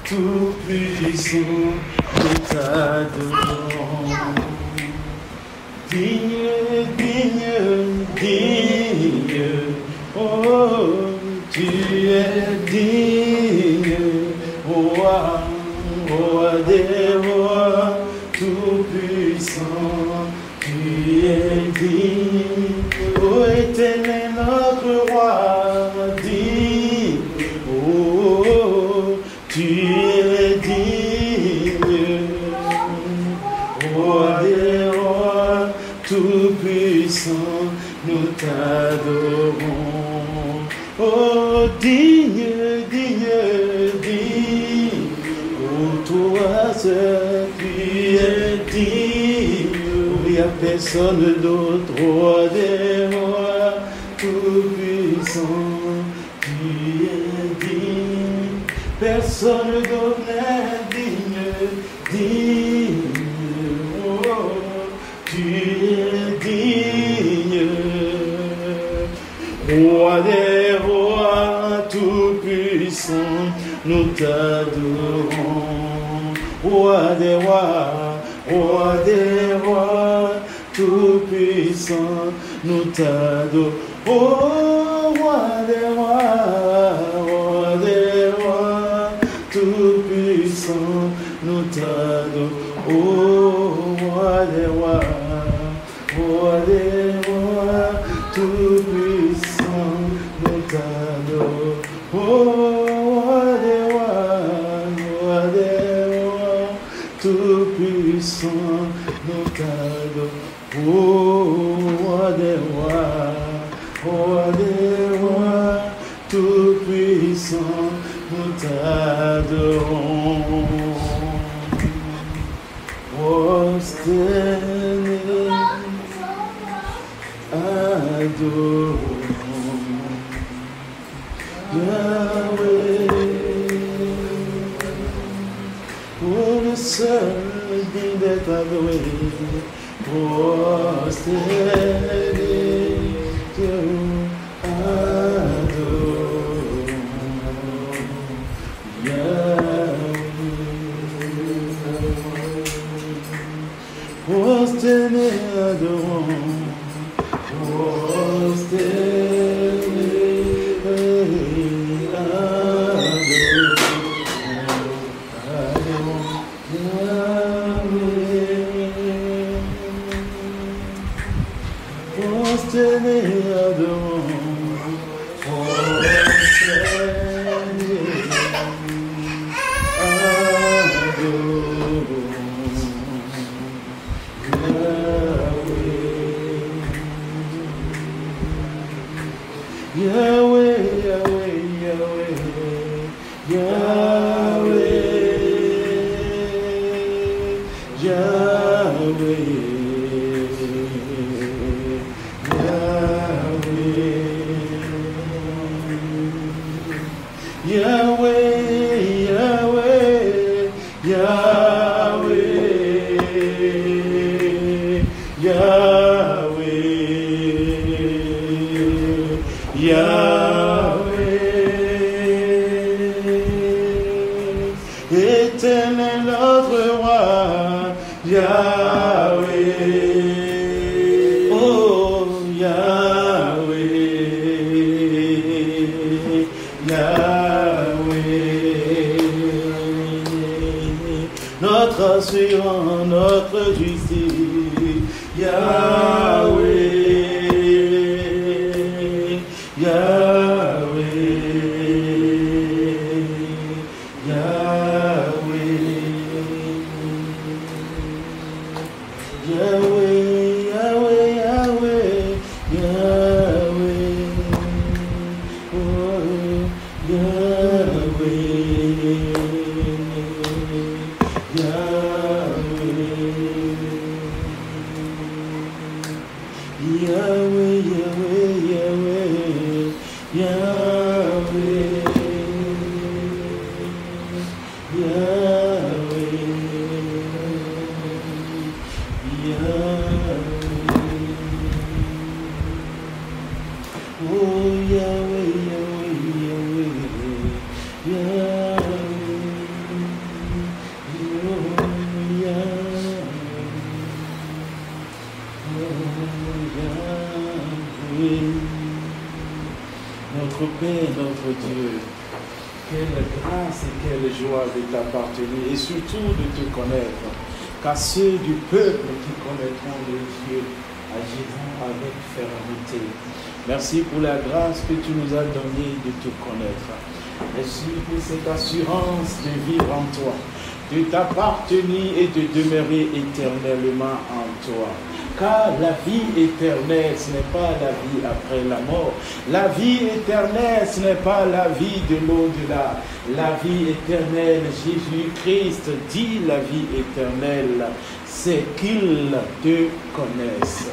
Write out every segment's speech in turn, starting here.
Tout puissant, nous t'adorons. Digne, digne, digne, oh, tu es digne, roi, roi des rois, tout puissant, tu es digne, oh éternel notre roi, digne, oh, tu es digne, roi des rois, tout puissant, nous t'adorons. Oh, digne, digne, digne, oh, toi seul, tu es digne, il n'y a personne d'autre, roi des rois, tout puissant, tu es digne, personne d'autre n'est digne, digne, oh, tu es digne, roi des rois, tout puissant, nous t'adorons. Roi des rois, tout puissant, nous t'adorons. Oh, roi des rois, tout puissant, nous t'adorons. Oh, roi des rois, tout puissant, nous t'adorons. Oh, roi des rois, tout puissant, nous t'adorons. Oh, roi des rois, tout puissant, nous t'adorons. Prosterné, adorons Yahweh, pour le seul digne d'être adoré. Prosterné, adorons Yahweh. Prosterné, adorons. Yahweh, Yahweh, Yahweh, Yahweh, Yahweh, Yahweh, Yahweh, Yahweh, Yahweh, Yahweh, éternel notre roi, Yahweh, oh Yahweh, Yahweh, notre assurance, notre justice, Yahweh. Oh Yahweh, Yahweh, Yahweh, Yahweh. quelle grâce et quelle joie de t'appartenir et surtout de te connaître. Car ceux du peuple qui connaîtront le Dieu agiront avec fermeté. Merci pour la grâce que tu nous as donnée de te connaître. Merci pour cette assurance de vivre en toi, de t'appartenir et de demeurer éternellement en toi. Car la vie éternelle, ce n'est pas la vie après la mort. La vie éternelle, ce n'est pas la vie de l'au-delà. La vie éternelle, Jésus-Christ dit la vie éternelle, c'est qu'ils te connaissent.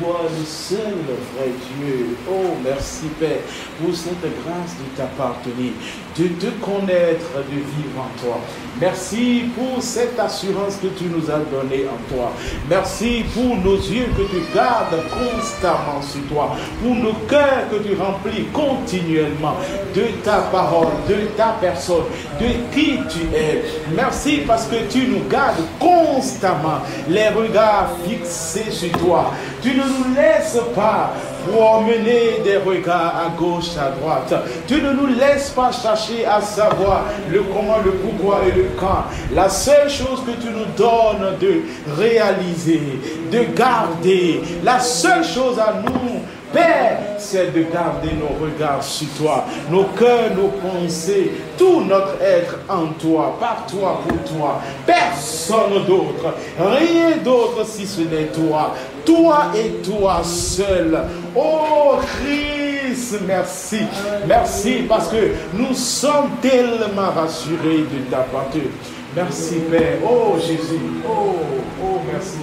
Toi, le seul vrai Dieu. Oh, merci Père, pour cette grâce de t'appartenir, de te connaître, de vivre en toi. Merci pour cette assurance que tu nous as donnée en toi. Merci pour nos yeux que tu gardes constamment sur toi, pour nos cœurs que tu remplis continuellement de ta parole, de ta personne, de qui tu es. Merci parce que tu nous gardes constamment les regards fixés sur toi. Tu ne nous laisses pas promener des regards à gauche, à droite. Tu ne nous laisses pas chercher à savoir le comment, le pourquoi et le quand. La seule chose que tu nous donnes de réaliser, de garder, la seule chose à nous, Père, c'est de garder nos regards sur toi, nos cœurs, nos pensées, tout notre être en toi, par toi, pour toi. Personne d'autre, rien d'autre si ce n'est toi. Toi et toi seul. Oh Christ, merci. Merci parce que nous sommes tellement rassurés de ta partie. Merci Père. Oh Jésus. Oh merci.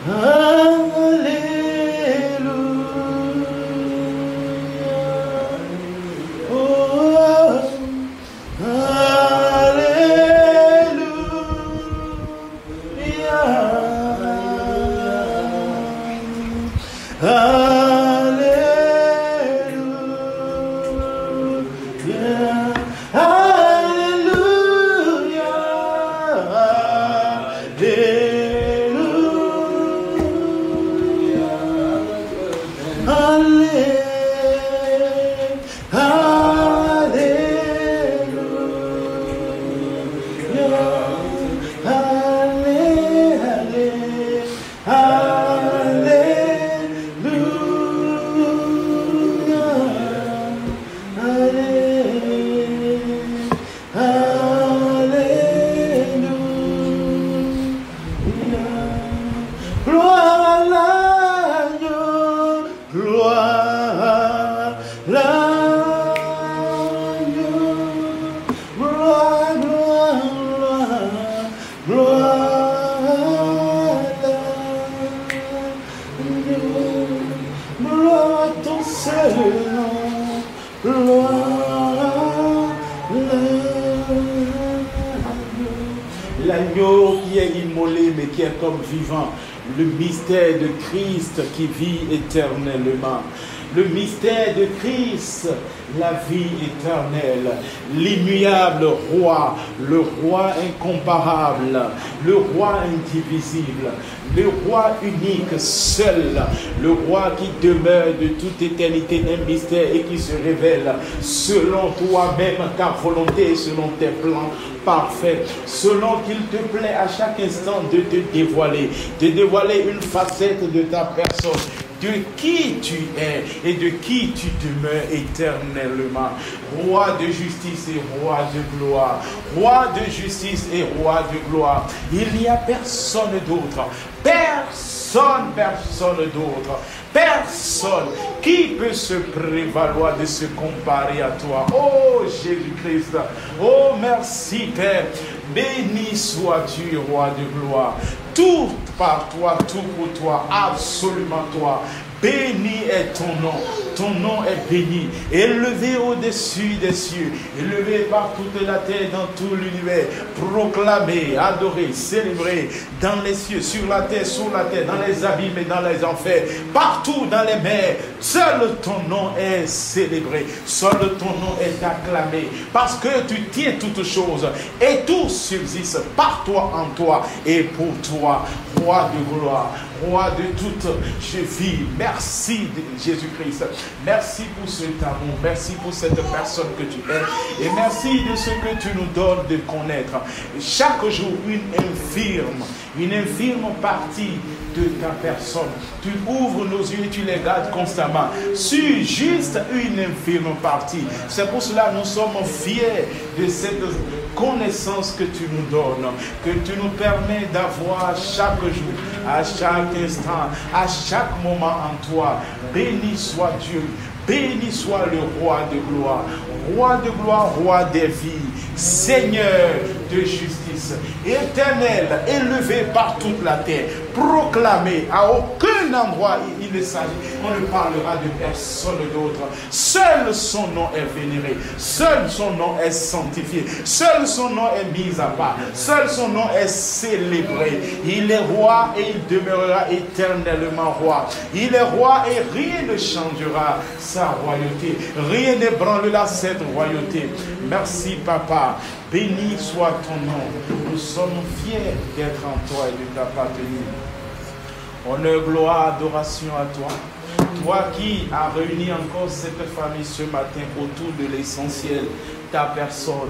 Alléluia. L'agneau qui est immolé mais qui est comme vivant, le mystère de Christ qui vit éternellement. Le mystère de Christ, la vie éternelle, l'immuable roi, le roi incomparable, le roi indivisible, le roi unique, seul, le roi qui demeure de toute éternité, un mystère et qui se révèle selon toi-même, ta volonté, selon tes plans parfaits, selon qu'il te plaît à chaque instant de te dévoiler une facette de ta personne, de qui tu es et de qui tu demeures éternellement. Roi de justice et roi de gloire. Roi de justice et roi de gloire. Il n'y a personne d'autre. Personne d'autre. Personne qui peut se prévaloir de se comparer à toi. Oh Jésus-Christ. Oh merci Père. Béni sois-tu, roi de gloire. Tout par toi, tout pour toi, absolument toi. Béni est ton nom est béni, élevé au-dessus des cieux, élevé par toute la terre, dans tout l'univers, proclamé, adoré, célébré, dans les cieux, sur la terre, dans les abîmes et dans les enfers, partout dans les mers, seul ton nom est célébré, seul ton nom est acclamé, parce que tu tiens toutes choses, et tout subsiste par toi, en toi, et pour toi, roi de gloire, roi de toute, je vis, merci Jésus-Christ, Merci pour cet amour. Merci pour cette personne que tu es. Et merci de ce que tu nous donnes de connaître. Chaque jour, une infirme partie de ta personne. Tu ouvres nos yeux et tu les gardes constamment sur juste une infirme partie. C'est pour cela que nous sommes fiers de cette connaissance que tu nous donnes, que tu nous permets d'avoir chaque jour, à chaque instant, à chaque moment en toi. Béni soit Dieu. Béni soit le roi de gloire, roi des vies, Seigneur de justice, éternel, élevé par toute la terre, proclamé. À aucun endroit il ne s'agit, on ne parlera de personne d'autre. Seul son nom est vénéré, seul son nom est sanctifié, seul son nom est mis à part, seul son nom est célébré. Il est roi et il demeurera éternellement roi. Il est roi et rien ne changera sa royauté. Rien n'ébranlera cette royauté. Merci Papa. Béni soit ton nom. Nous sommes fiers d'être en toi et de t'appartenir. Honneur, gloire, adoration à toi. Toi qui as réuni encore cette famille ce matin autour de l'essentiel, ta personne,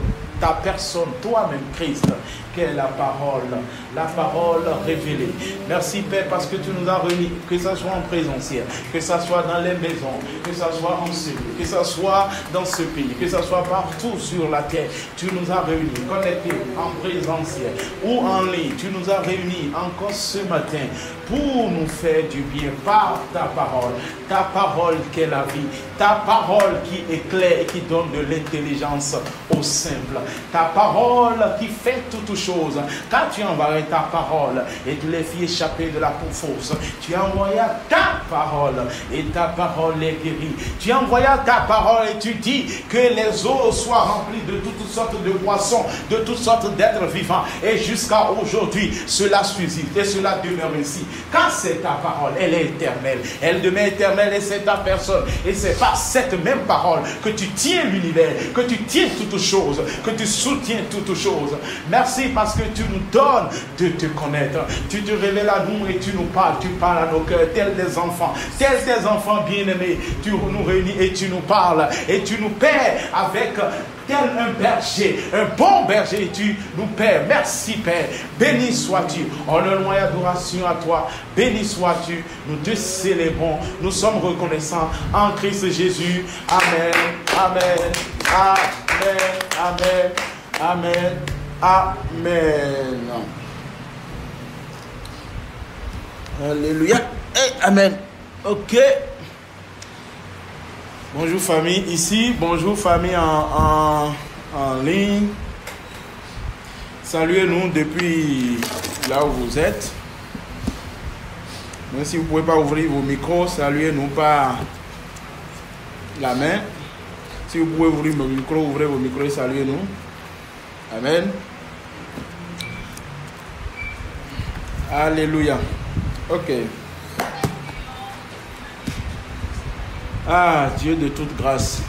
toi-même Christ, qui est la parole révélée. Merci Père parce que tu nous as réunis, que ce soit en présentiel, que ce soit dans les maisons, que ce soit en ce lieu, que ce soit dans ce pays, que ce soit partout sur la terre. Tu nous as réunis, connectés en présentiel ou en ligne. Tu nous as réunis encore ce matin pour nous faire du bien par ta parole qui est la vie, ta parole qui éclaire et qui donne de l'intelligence au simple, ta parole qui fait toutes choses. Quand tu envoies ta parole et tu les fais échapper de la fausse, tu envoies ta parole et ta parole est guérie. Tu envoies ta parole et tu dis que les eaux soient remplies de toutes sortes de poissons, de toutes sortes d'êtres vivants. Et jusqu'à aujourd'hui, cela suscite et cela demeure ainsi. Quand c'est ta parole, elle est éternelle. Elle demeure éternelle et c'est ta personne. Et c'est par cette même parole que tu tiens l'univers, que tu tiens toutes choses, que tu soutiens toutes choses. Merci parce que tu nous donnes de te connaître. Tu te révèles à nous et tu nous parles. Tu parles à nos cœurs, tels des enfants bien-aimés. Tu nous réunis et tu nous parles. Et tu nous paies avec tel un berger, un bon berger. Et tu nous paies. Merci Père. Béni sois-tu. Honneur et adoration à toi. Béni sois-tu. Nous te célébrons. Nous sommes reconnaissants en Christ Jésus. Amen. Amen. Amen. Amen. Amen. Alléluia. Et amen. Ok. Bonjour famille ici. Bonjour famille en ligne. Saluez-nous depuis là où vous êtes. Même si vous ne pouvez pas ouvrir vos micros, saluez-nous par la main. Si vous pouvez ouvrir vos micros, ouvrez vos micros et saluez-nous. Amen. Alléluia. Ok. Ah, Dieu de toute grâce.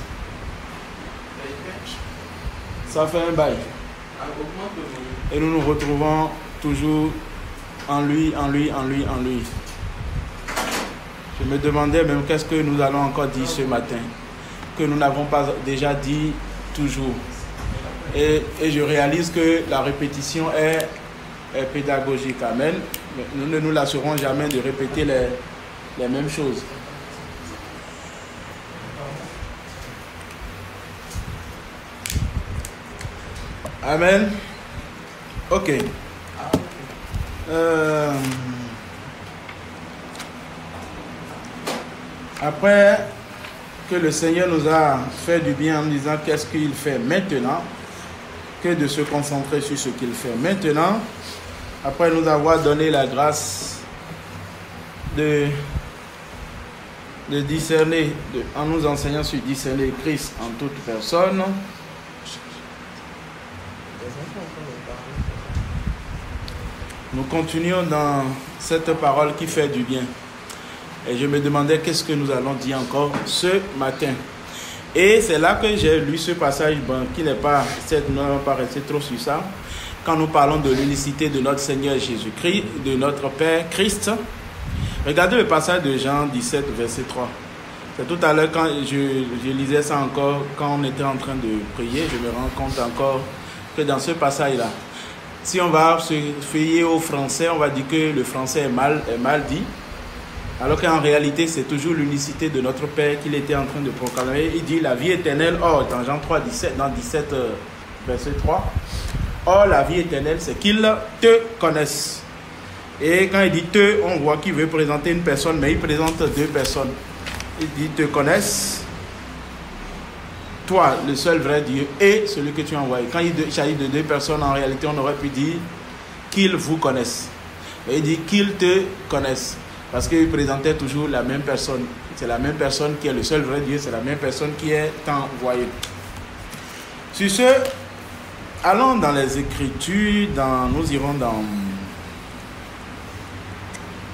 Ça fait un bail. Et nous nous retrouvons toujours en lui. Je me demandais même qu'est-ce que nous allons encore dire ce matin, que nous n'avons pas déjà dit toujours. Et je réalise que la répétition est pédagogique. Amen. Nous ne nous lasserons jamais de répéter les mêmes choses. Amen. Ok. Après que le Seigneur nous a fait du bien en disant qu'est-ce qu'il fait maintenant, que de se concentrer sur ce qu'il fait maintenant, après nous avoir donné la grâce de discerner, en nous enseignant sur discerner Christ en toute personne. Nous continuons dans cette parole qui fait du bien. Et je me demandais qu'est-ce que nous allons dire encore ce matin. Et c'est là que j'ai lu ce passage, qui n'est pas, nous n'allons pas rester trop sur ça. Quand nous parlons de l'unicité de notre Seigneur Jésus-Christ, de notre Père Christ. Regardez le passage de Jean 17, verset 3. Tout à l'heure, quand je lisais ça encore, quand on était en train de prier, je me rends compte encore que dans ce passage-là, si on va se fier au français, on va dire que le français est mal dit, alors qu'en réalité, c'est toujours l'unicité de notre Père qu'il était en train de proclamer. Il dit la vie éternelle, or, dans Jean 3, 17, dans 17, verset 3, or, la vie éternelle, c'est qu'ils te connaissent. Et quand il dit te, on voit qu'il veut présenter une personne, mais il présente deux personnes. Il dit te connaissent, toi, le seul vrai Dieu, et celui que tu as envoyé. Quand il s'agit de deux personnes, en réalité, on aurait pu dire qu'ils vous connaissent. Et il dit qu'ils te connaissent. Parce qu'il présentait toujours la même personne. C'est la même personne qui est le seul vrai Dieu, c'est la même personne qui est envoyée. Sur ce, allons dans les Écritures, nous irons dans...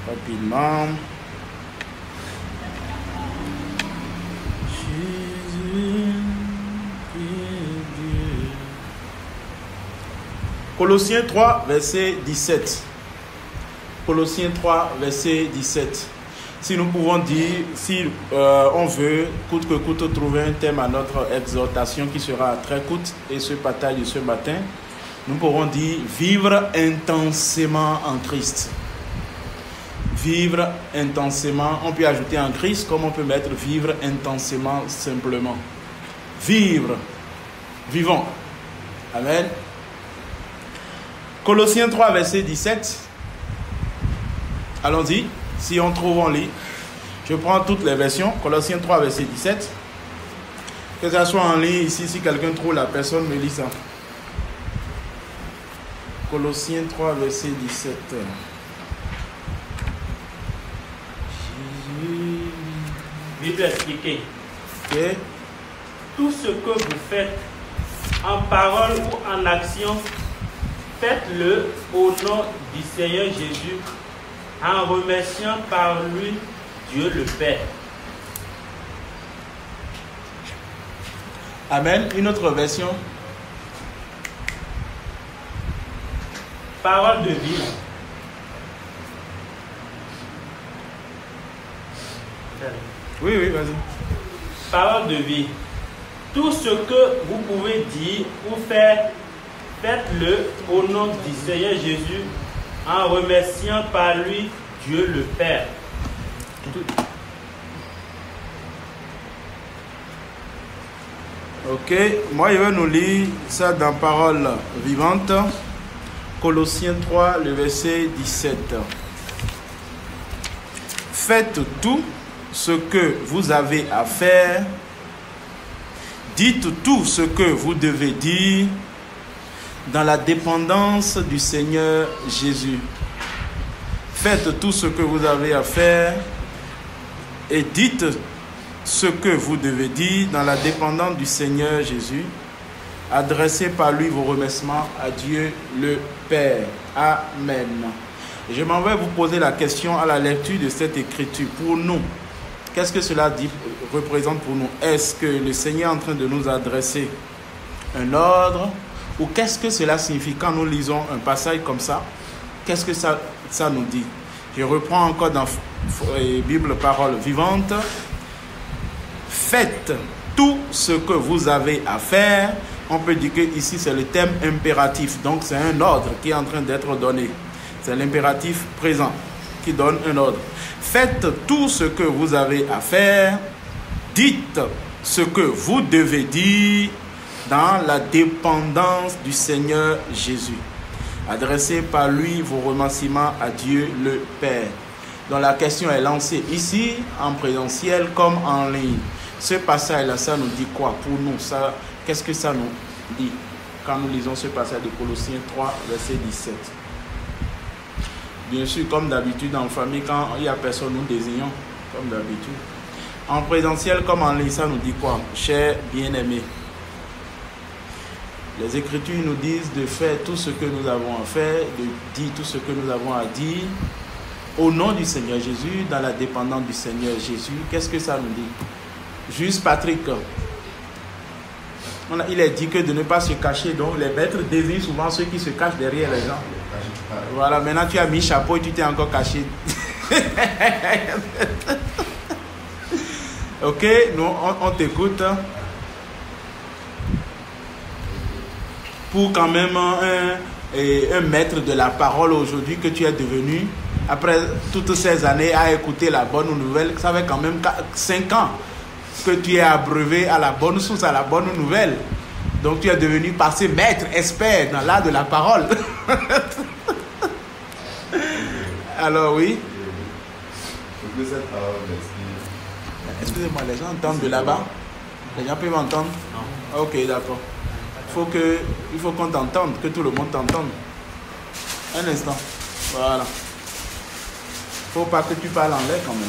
rapidement... Colossiens 3, verset 17. Colossiens 3, verset 17. Si nous pouvons dire, si on veut, coûte que coûte, trouver un thème à notre exhortation qui sera très courte et ce partage de ce matin, nous pourrons dire vivre intensément en Christ. Vivre intensément, on peut ajouter en Christ comme on peut mettre vivre intensément simplement. Vivre, vivons. Amen. Colossiens 3, verset 17. Allons-y. Si on trouve, on lit. Je prends toutes les versions. Colossiens 3, verset 17. Que ça soit en ligne ici, si quelqu'un trouve la personne, me lit ça. Colossiens 3, verset 17. Bible expliquée. Okay. Tout ce que vous faites en parole ou en action, faites-le au nom du Seigneur Jésus, en remerciant par lui Dieu le Père. Amen. Une autre version. Parole de vie. Oui, vas-y. Parole de vie. Tout ce que vous pouvez dire ou faire, faites-le au nom du Seigneur Jésus, en remerciant par lui Dieu le Père. Ok, moi je vais nous lire ça dans Parole vivante. Colossiens 3, le verset 17. Faites tout ce que vous avez à faire. Dites tout ce que vous devez dire dans la dépendance du Seigneur Jésus. Faites tout ce que vous avez à faire et dites ce que vous devez dire dans la dépendance du Seigneur Jésus. Adressez par lui vos remerciements à Dieu le Père. Amen. Je m'en vais vous poser la question à la lecture de cette écriture. Pour nous, qu'est-ce que cela représente pour nous? Est-ce que le Seigneur est en train de nous adresser un ordre? Ou qu'est-ce que cela signifie quand nous lisons un passage comme ça? Qu'est-ce que ça nous dit? Je reprends encore dans Bible Parole vivante. Faites tout ce que vous avez à faire. On peut dire que ici c'est le thème impératif. Donc c'est un ordre qui est en train d'être donné. C'est l'impératif présent qui donne un ordre. Faites tout ce que vous avez à faire. Dites ce que vous devez dire dans la dépendance du Seigneur Jésus. Adressez par lui vos remerciements à Dieu le Père. Donc la question est lancée ici, en présentiel comme en ligne. Ce passage-là, ça nous dit quoi pour nous? Qu'est-ce que ça nous dit quand nous lisons ce passage de Colossiens 3, verset 17? Bien sûr, comme d'habitude, en famille, quand il n'y a personne, nous désignons, comme d'habitude. En présentiel comme en ligne, ça nous dit quoi? Chers bien-aimés, les Écritures nous disent de faire tout ce que nous avons à faire, de dire tout ce que nous avons à dire, au nom du Seigneur Jésus, dans la dépendance du Seigneur Jésus. Qu'est-ce que ça nous dit? Juste Patrick, il est dit que de ne pas se cacher, donc les maîtres désignent souvent ceux qui se cachent derrière les gens. Voilà, maintenant tu as mis chapeau et tu t'es encore caché. Ok, nous, on t'écoute. Pour quand même un maître de la parole aujourd'hui que tu es devenu, après toutes ces années à écouter la bonne nouvelle, ça fait quand même 5 ans que tu es abreuvé à la bonne source, à la bonne nouvelle. Donc tu es devenu passé maître, expert dans l'art de la parole. Alors oui. Excusez-moi, les gens entendent de là-bas? Les gens peuvent entendre? Non. Ok, d'accord. Il faut qu'on t'entende, que tout le monde t'entende. Un instant. Voilà. Faut pas que tu parles en l'air quand même.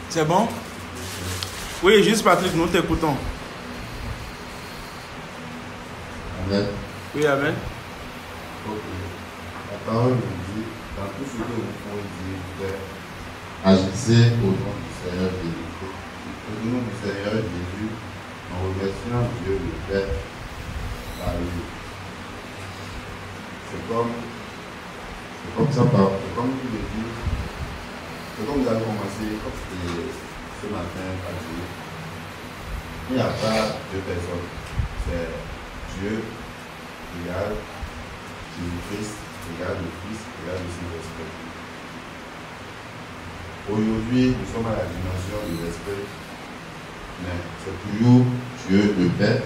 C'est bon? Oui, juste Patrick, nous t'écoutons. Amen. Oui, amen. Ok. La parole nous dit, dans tout ce que vous pouvez dire, agissez au nom du Seigneur Jésus. Au nom du Seigneur Jésus, en remerciant Dieu le Père par lui. C'est comme ça, c'est comme tu le dis. C'est comme vous avez commencé, comme c'était ce matin, à dire, il n'y a pas deux personnes. C'est Dieu égale Jésus-Christ, égale le Fils, égale le Saint-Esprit. Aujourd'hui, nous sommes à la dimension de l'Esprit, mais c'est toujours Dieu le Père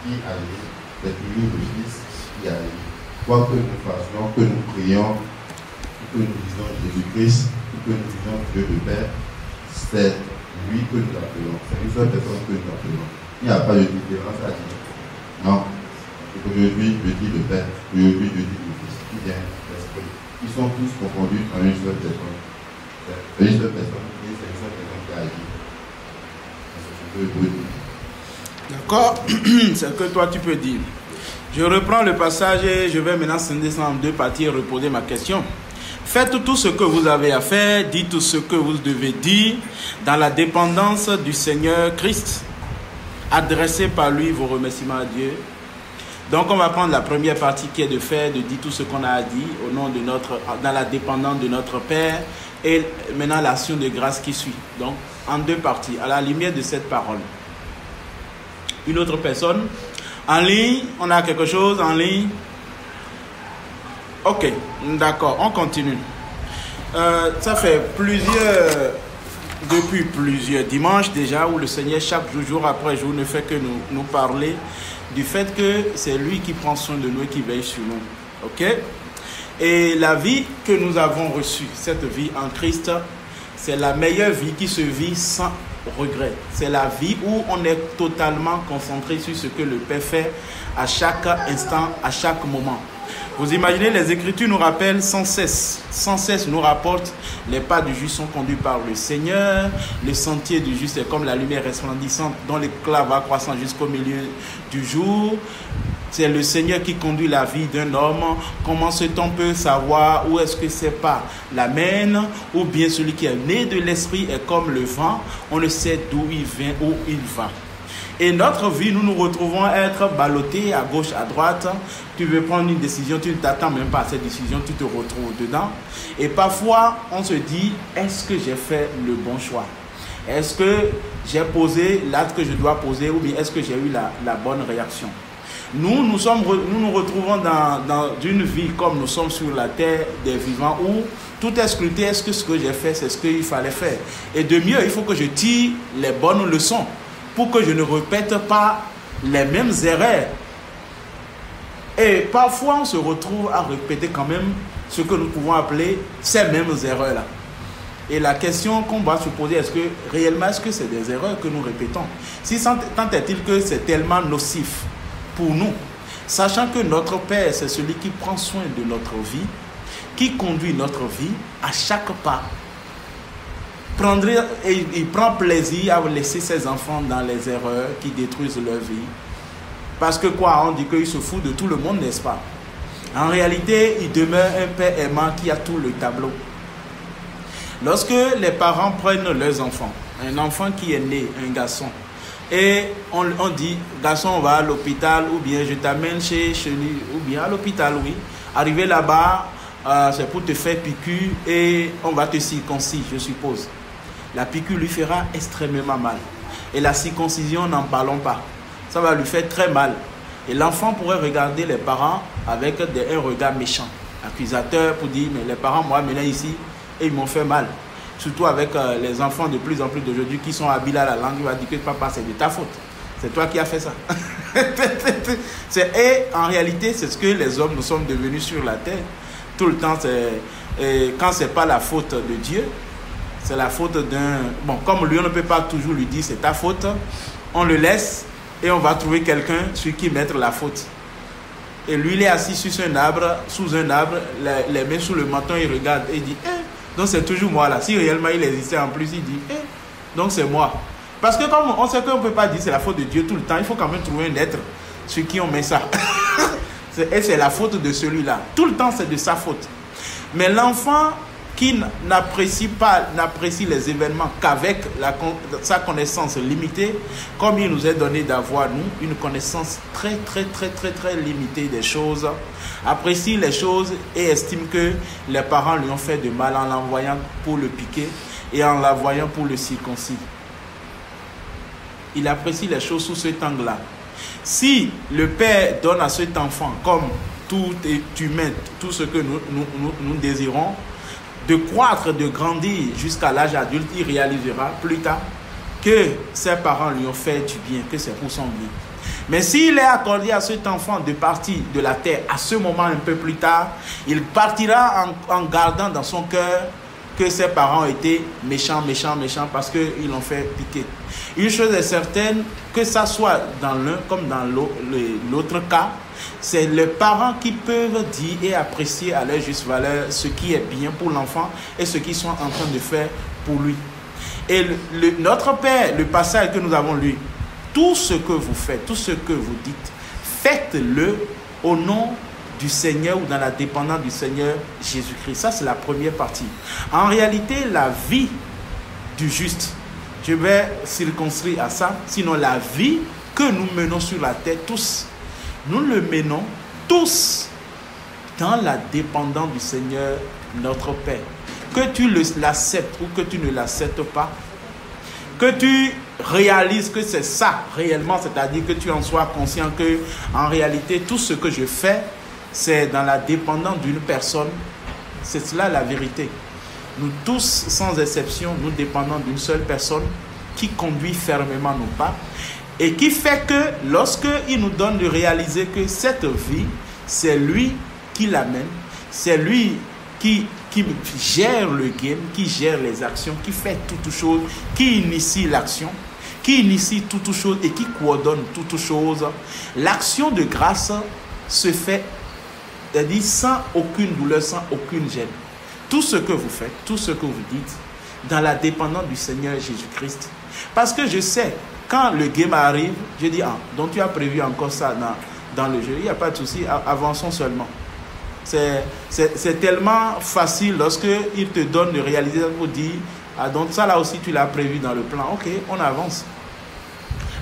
qui agit, c'est toujours le Fils qui agit. Quoi que nous fassions, que nous prions, que nous disons Jésus-Christ, que nous disons Dieu le Père, c'est lui que nous appelons. C'est une seule personne que nous appelons. Il n'y a pas de différence à dire. Non. Aujourd'hui, je dis le Père. Aujourd'hui, je dis le Fils. Qui vient l'Esprit. Ils sont tous confondus en une seule personne. C'est une seule personne et c'est une seule personne qui agit. C'est ce que je veux dire. D'accord. C'est ce que toi tu peux dire. Je reprends le passage et je vais maintenant scinder ça en 2 parties et reposer ma question. Faites tout ce que vous avez à faire, dites tout ce que vous devez dire dans la dépendance du Seigneur Christ. Adressez par lui vos remerciements à Dieu. Donc on va prendre la première partie qui est de faire, de dire tout ce qu'on a dit au nom de dans la dépendance de notre Père et maintenant l'action de grâce qui suit. Donc en 2 parties, à la lumière de cette parole. Une autre personne en ligne, on a quelque chose en ligne? Ok, d'accord, on continue. Ça fait depuis plusieurs dimanches déjà, où le Seigneur, chaque jour après jour, ne fait que nous parler du fait que c'est lui qui prend soin de nous et qui veille sur nous. Ok? Et la vie que nous avons reçue, cette vie en Christ, c'est la meilleure vie qui se vit sans regret. C'est la vie où on est totalement concentré sur ce que le Père fait à chaque instant, à chaque moment. Vous imaginez, les Écritures nous rappellent sans cesse nous rapportent les pas du juste sont conduits par le Seigneur, le sentier du juste est comme la lumière resplendissante dont l'éclat va croissant jusqu'au milieu du jour. C'est le Seigneur qui conduit la vie d'un homme. Comment peut-on peut savoir où est-ce que ses pas l'amènent, ou bien celui qui est né de l'esprit est comme le vent, on ne sait d'où il vient, où il va. Et notre vie, nous nous retrouvons à être ballottés à gauche, à droite. Tu veux prendre une décision, tu ne t'attends même pas à cette décision, tu te retrouves dedans. Et parfois, on se dit, est-ce que j'ai fait le bon choix? Est-ce que j'ai posé l'acte que je dois poser, ou bien est-ce que j'ai eu la bonne réaction? Nous nous retrouvons dans une vie comme nous sommes sur la terre des vivants où tout est scruté. Est-ce que ce que j'ai fait, c'est ce qu'il fallait faire? Et de mieux, il faut que je tire les bonnes leçons pour que je ne répète pas les mêmes erreurs. Et parfois, on se retrouve à répéter quand même ce que nous pouvons appeler ces mêmes erreurs-là. Et la question qu'on va se poser, est-ce que réellement, est-ce que c'est des erreurs que nous répétons? Si tant est-il que c'est tellement nocif pour nous, sachant que notre Père, c'est celui qui prend soin de notre vie, qui conduit notre vie à chaque pas. il prend plaisir à laisser ses enfants dans les erreurs qui détruisent leur vie. Parce que quoi, on dit qu'il se fout de tout le monde, n'est-ce pas? En réalité, il demeure un père aimant qui a tout le tableau. Lorsque les parents prennent leurs enfants, un enfant qui est né, un garçon, et on dit, garçon, on va à l'hôpital, ou bien je t'amène chez lui, ou bien à l'hôpital, oui. Arrivé là-bas, c'est pour te faire piqûre et on va te circoncire, je suppose. La piqûre lui fera extrêmement mal. Et la circoncision, n'en parlons pas. Ça va lui faire très mal. Et l'enfant pourrait regarder les parents avec un regard méchant, accusateur, pour dire, mais les parents m'ont amené ici et ils m'ont fait mal. Surtout avec les enfants de plus en plus d'aujourd'hui qui sont habiles à la langue, il va dire que papa, c'est de ta faute. C'est toi qui as fait ça. Et en réalité, c'est ce que les hommes nous sommes devenus sur la terre. Tout le temps, quand ce n'est pas la faute de Dieu, c'est la faute d'un... Bon, comme lui, on ne peut pas toujours lui dire c'est ta faute, on le laisse et on va trouver quelqu'un sur qui mettre la faute. Et lui, il est assis sous un arbre, les mains sous le menton, il regarde et il dit donc c'est toujours moi là. Si réellement il existait en plus, il dit donc c'est moi. Parce que comme on sait qu'on ne peut pas dire c'est la faute de Dieu tout le temps, il faut quand même trouver un être sur qui on met ça. Et c'est la faute de celui-là. Tout le temps, c'est de sa faute. Mais l'enfant qui n'apprécie les événements qu'avec sa connaissance limitée, comme il nous est donné d'avoir, nous, une connaissance très, très, très, très, très limitée des choses, apprécie les choses et estime que les parents lui ont fait de mal en l'envoyant pour le piquer et en l'envoyant pour le circoncire. Il apprécie les choses sous cet angle-là. Si le père donne à cet enfant, comme tout est humain, tout ce que nous désirons, de croître, de grandir jusqu'à l'âge adulte, il réalisera plus tard que ses parents lui ont fait du bien, que c'est pour son bien. Mais s'il est accordé à cet enfant de partir de la terre à ce moment un peu plus tard, il partira en gardant dans son cœur que ses parents ont été méchants parce qu'ils l'ont fait piquer. Une chose est certaine, que ça soit dans l'un comme dans l'autre cas, c'est les parents qui peuvent dire et apprécier à leur juste valeur ce qui est bien pour l'enfant et ce qu'ils sont en train de faire pour lui. Et notre Père, le passage que nous avons lu, tout ce que vous faites, tout ce que vous dites, faites-le au nom du Seigneur ou dans la dépendance du Seigneur Jésus-Christ. Ça, c'est la première partie. En réalité, la vie du juste, je vais circonscrire à ça, sinon la vie que nous menons sur la terre, tous, nous le menons tous dans la dépendance du Seigneur, notre Père. Que tu l'acceptes ou que tu ne l'acceptes pas, que tu réalises que c'est ça réellement, c'est-à-dire que tu en sois conscient que en réalité, tout ce que je fais, c'est dans la dépendance d'une personne. C'est cela la vérité. Nous tous, sans exception, nous dépendons d'une seule personne qui conduit fermement nos pas et qui fait que lorsqu'il nous donne de réaliser que cette vie, c'est lui qui l'amène, c'est lui qui gère le game, qui gère les actions, qui fait toutes choses, qui initie l'action, qui initie toutes choses et qui coordonne toutes choses. L'action de grâce se fait, c'est-à-dire sans aucune douleur, sans aucune gêne. Tout ce que vous faites, tout ce que vous dites, dans la dépendance du Seigneur Jésus-Christ. Parce que je sais, quand le game arrive, je dis, donc tu as prévu encore ça dans le jeu. Il n'y a pas de souci, avançons seulement. C'est tellement facile lorsqu'il te donne de réaliser, vous dire, donc ça là aussi tu l'as prévu dans le plan. Ok, on avance.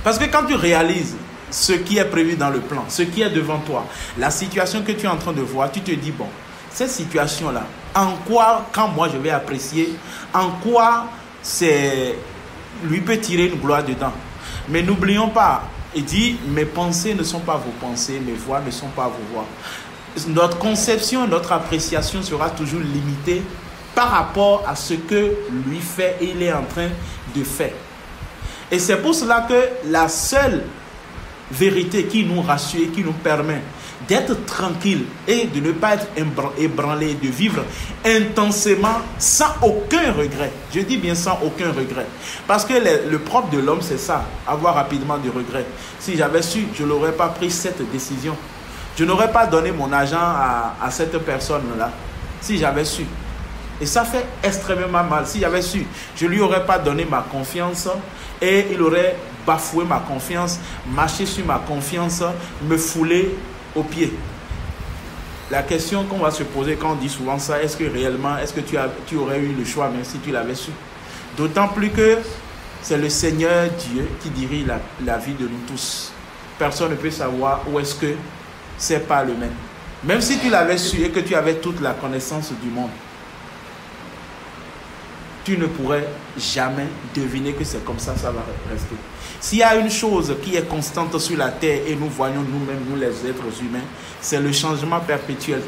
Parce que quand tu réalises ce qui est prévu dans le plan, ce qui est devant toi, la situation que tu es en train de voir, tu te dis, bon, cette situation-là, en quoi, quand moi je vais apprécier, en quoi lui peut tirer une gloire dedans. Mais n'oublions pas, il dit, mes pensées ne sont pas vos pensées, mes voix ne sont pas vos voix. Notre conception, notre appréciation sera toujours limitée par rapport à ce que lui fait et il est en train de faire. Et c'est pour cela que la seule vérité qui nous rassure, qui nous permet d'être tranquille et de ne pas être ébranlé, de vivre intensément sans aucun regret. Je dis bien sans aucun regret. Parce que le propre de l'homme, c'est ça, avoir rapidement du regret. Si j'avais su, je n'aurais pas pris cette décision. Je n'aurais pas donné mon argent à cette personne-là, si j'avais su. Et ça fait extrêmement mal. S'il avait su, je ne lui aurais pas donné ma confiance et il aurait bafoué ma confiance, marché sur ma confiance, me fouler aux pieds. La question qu'on va se poser quand on dit souvent ça, est-ce que réellement, est-ce que tu aurais eu le choix même si tu l'avais su? D'autant plus que c'est le Seigneur Dieu qui dirige la vie de nous tous. Personne ne peut savoir où est-ce que c'est pas le même. Même si tu l'avais su et que tu avais toute la connaissance du monde, tu ne pourrais jamais deviner que c'est comme ça, ça va rester. S'il y a une chose qui est constante sur la terre et nous voyons nous-mêmes, nous les êtres humains, c'est le changement perpétuel.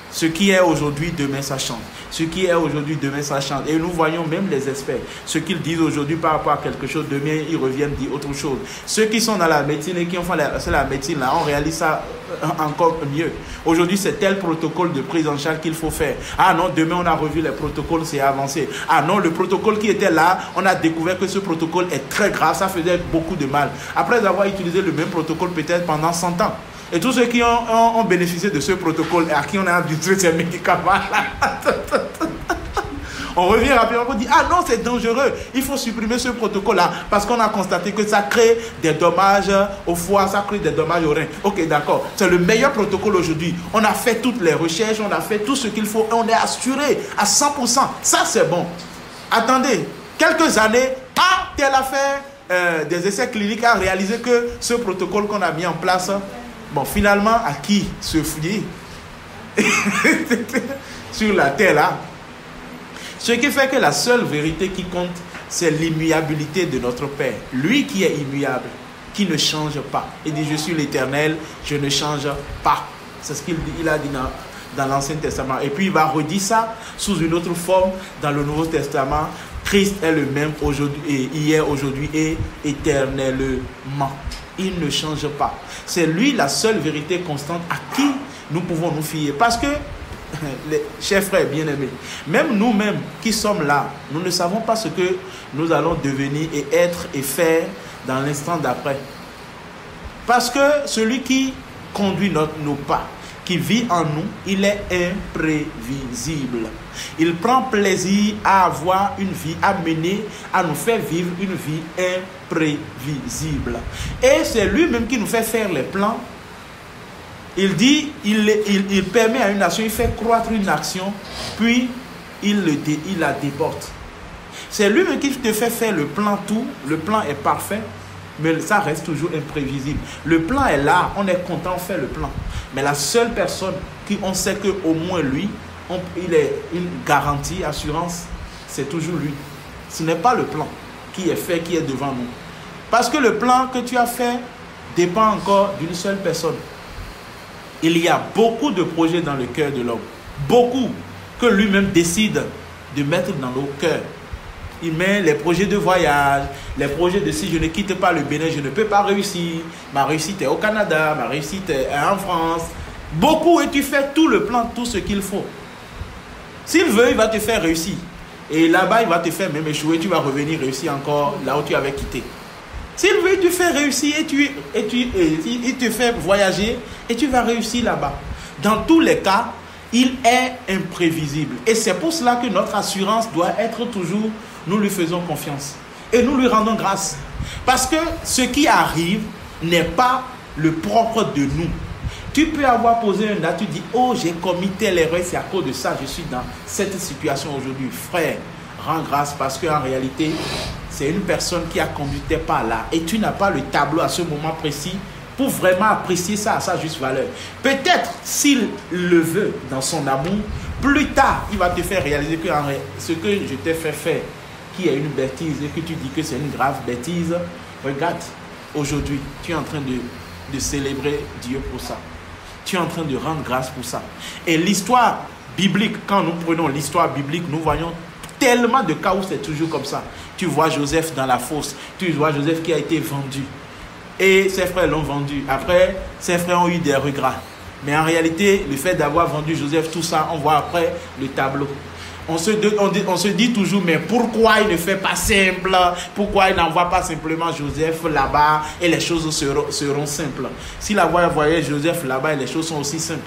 Ce qui est aujourd'hui, demain ça change. Ce qui est aujourd'hui, demain ça change. Et nous voyons même les experts. Ce qu'ils disent aujourd'hui par rapport à quelque chose, demain ils reviennent dire autre chose. Ceux qui sont dans la médecine et qui ont fait la médecine, là, on réalise ça encore mieux. Aujourd'hui, c'est tel protocole de prise en charge qu'il faut faire. Ah non, demain on a revu les protocoles, c'est avancé. Ah non, le protocole qui était là, on a découvert que ce protocole est très grave, ça faisait beaucoup de mal. Après avoir utilisé le même protocole peut-être pendant 100 ans. Et tous ceux qui ont bénéficié de ce protocole et à qui on a administré ces médicaments là, on revient rapidement pour dire, ah non, c'est dangereux, il faut supprimer ce protocole-là parce qu'on a constaté que ça crée des dommages au foie, ça crée des dommages au rein. Ok, d'accord, c'est le meilleur protocole aujourd'hui. On a fait toutes les recherches, on a fait tout ce qu'il faut et on est assuré à 100%. Ça, c'est bon. Attendez, quelques années, tel a fait des essais cliniques, a réalisé que ce protocole qu'on a mis en place, bon, finalement, à qui se fier sur la terre là? Ce qui fait que la seule vérité qui compte, c'est l'immuabilité de notre Père. Lui qui est immuable, qui ne change pas. Il dit, je suis l'Éternel, je ne change pas. C'est ce qu'il a dit dans l'Ancien Testament. Et puis il va redire ça sous une autre forme dans le Nouveau Testament. Christ est le même aujourd'hui, hier, aujourd'hui et éternellement. Il ne change pas. C'est lui la seule vérité constante à qui nous pouvons nous fier. Parce que, les chers frères bien-aimés, même nous-mêmes qui sommes là, nous ne savons pas ce que nous allons devenir et être et faire dans l'instant d'après. Parce que celui qui conduit nos pas, qui vit en nous, il est imprévisible. Il prend plaisir à avoir une vie, à mener, à nous faire vivre une vie imprévisible. Et c'est lui-même qui nous fait faire les plans. Il dit, il permet à une nation, il fait croître une action, puis il la déporte. C'est lui-même qui te fait faire le plan tout. Le plan est parfait, mais ça reste toujours imprévisible. Le plan est là, on est content, on fait le plan. Mais la seule personne qui on sait qu'au moins lui, il est une garantie, assurance, c'est toujours lui. Ce n'est pas le plan qui est fait, qui est devant nous. Parce que le plan que tu as fait dépend encore d'une seule personne. Il y a beaucoup de projets dans le cœur de l'homme. Beaucoup que lui-même décide de mettre dans nos cœurs. Il met les projets de voyage, les projets de si je ne quitte pas le Bénin, je ne peux pas réussir. Ma réussite est au Canada, ma réussite est en France. Beaucoup, et tu fais tout le plan, tout ce qu'il faut. S'il veut, il va te faire réussir. Et là-bas, il va te faire même échouer. Tu vas revenir réussir encore là où tu avais quitté. S'il veut, il te fait réussir il te fait voyager et tu vas réussir là-bas. Dans tous les cas, il est imprévisible. Et c'est pour cela que notre assurance doit être toujours, nous lui faisons confiance. Et nous lui rendons grâce. Parce que ce qui arrive n'est pas le propre de nous. Tu peux avoir posé un acte, tu dis, oh, j'ai commis telle erreur, c'est à cause de ça, je suis dans cette situation aujourd'hui. Frère, rends grâce parce qu'en réalité, c'est une personne qui a conduit tes pas là. Et tu n'as pas le tableau à ce moment précis pour vraiment apprécier ça à sa juste valeur. Peut-être, s'il le veut dans son amour, plus tard, il va te faire réaliser que ce que je t'ai fait faire, qui est une bêtise, et que tu dis que c'est une grave bêtise, regarde, aujourd'hui, tu es en train de célébrer Dieu pour ça. Tu es en train de rendre grâce pour ça. Et l'histoire biblique, quand nous prenons l'histoire biblique, nous voyons tellement de cas où c'est toujours comme ça. Tu vois Joseph dans la fosse. Tu vois Joseph qui a été vendu. Et ses frères l'ont vendu. Après, ses frères ont eu des regrets. Mais en réalité, le fait d'avoir vendu Joseph, tout ça, on voit après le tableau. On se dit toujours, mais pourquoi il ne fait pas simple? Pourquoi il n'envoie pas simplement Joseph là-bas et les choses seront simples? S'il envoyait Joseph là-bas et les choses sont aussi simples.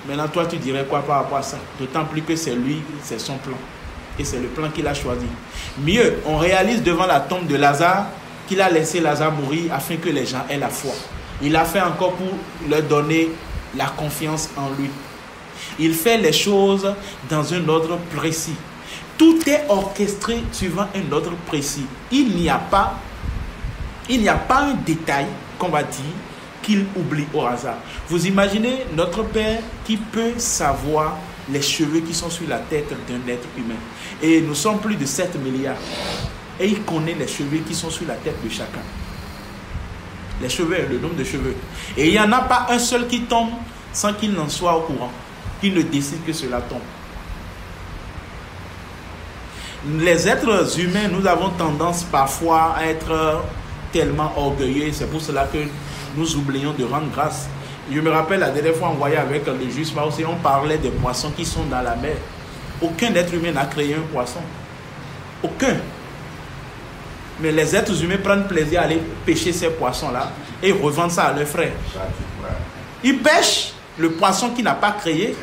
Maintenant, toi, tu dirais quoi par rapport à ça? D'autant plus que c'est lui, c'est son plan. Et c'est le plan qu'il a choisi. Mieux, on réalise devant la tombe de Lazare qu'il a laissé Lazare mourir afin que les gens aient la foi. Il a fait encore pour leur donner la confiance en lui. Il fait les choses dans un ordre précis. Tout est orchestré suivant un ordre précis. Il n'y a pas un détail qu'on va dire qu'il oublie au hasard. Vous imaginez notre Père qui peut savoir les cheveux qui sont sur la tête d'un être humain. Et nous sommes plus de 7 milliards. Et il connaît les cheveux qui sont sur la tête de chacun. Les cheveux, le nombre de cheveux. Et il n'y en a pas un seul qui tombe sans qu'il n'en soit au courant, qu'il ne décide que cela tombe. Les êtres humains, nous avons tendance parfois à être tellement orgueilleux. C'est pour cela que nous oublions de rendre grâce. Je me rappelle la dernière fois, on voyait avec le juste aussi, on parlait des poissons qui sont dans la mer. Aucun être humain n'a créé un poisson. Aucun. Mais les êtres humains prennent plaisir à aller pêcher ces poissons-là et revendent ça à leurs frères. Ils pêchent le poisson qu'il n'a pas créé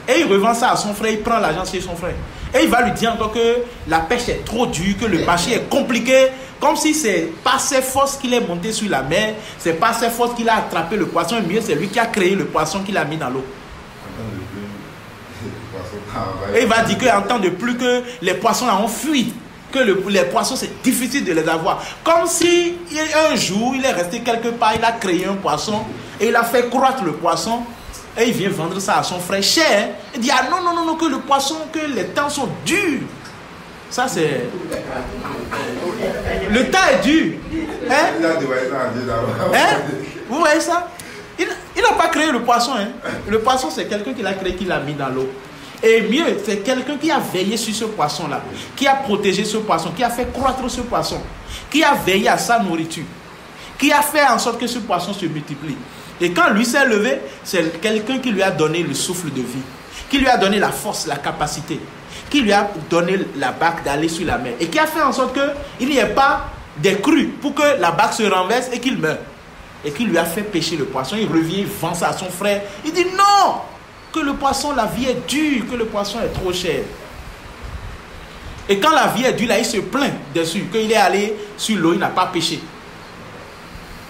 et il revend ça à son frère, il prend l'argent chez son frère. Et il va lui dire encore que la pêche est trop dure, que le marché est compliqué, comme si c'est pas ses forces qu'il est monté sur la mer, c'est pas ses forces qu'il a attrapé le poisson, mais c'est lui qui a créé le poisson qu'il a mis dans l'eau. Et il va dire qu'en temps de pluie que les poissons là ont fui, que les poissons c'est difficile de les avoir. Comme si un jour il est resté quelque part, il a créé un poisson et il a fait croître le poisson. Et il vient vendre ça à son frère cher. Il dit, ah non, non, non, non, que le poisson, que les temps sont durs. Ça, c'est... Le temps est dur. Hein? Hein? Vous voyez ça? Il n'a pas créé le poisson. Hein? Le poisson, c'est quelqu'un qui l'a créé, qui l'a mis dans l'eau. Et mieux, c'est quelqu'un qui a veillé sur ce poisson-là, qui a protégé ce poisson, qui a fait croître ce poisson, qui a veillé à sa nourriture, qui a fait en sorte que ce poisson se multiplie. Et quand lui s'est levé, c'est quelqu'un qui lui a donné le souffle de vie, qui lui a donné la force, la capacité, qui lui a donné la barque d'aller sur la mer et qui a fait en sorte qu'il n'y ait pas des crues pour que la barque se renverse et qu'il meure. Et qui lui a fait pêcher le poisson. Il revient, il vend ça à son frère. Il dit non, que le poisson, la vie est dure, que le poisson est trop cher. Et quand la vie est dure, là, il se plaint dessus, qu'il est allé sur l'eau, il n'a pas pêché.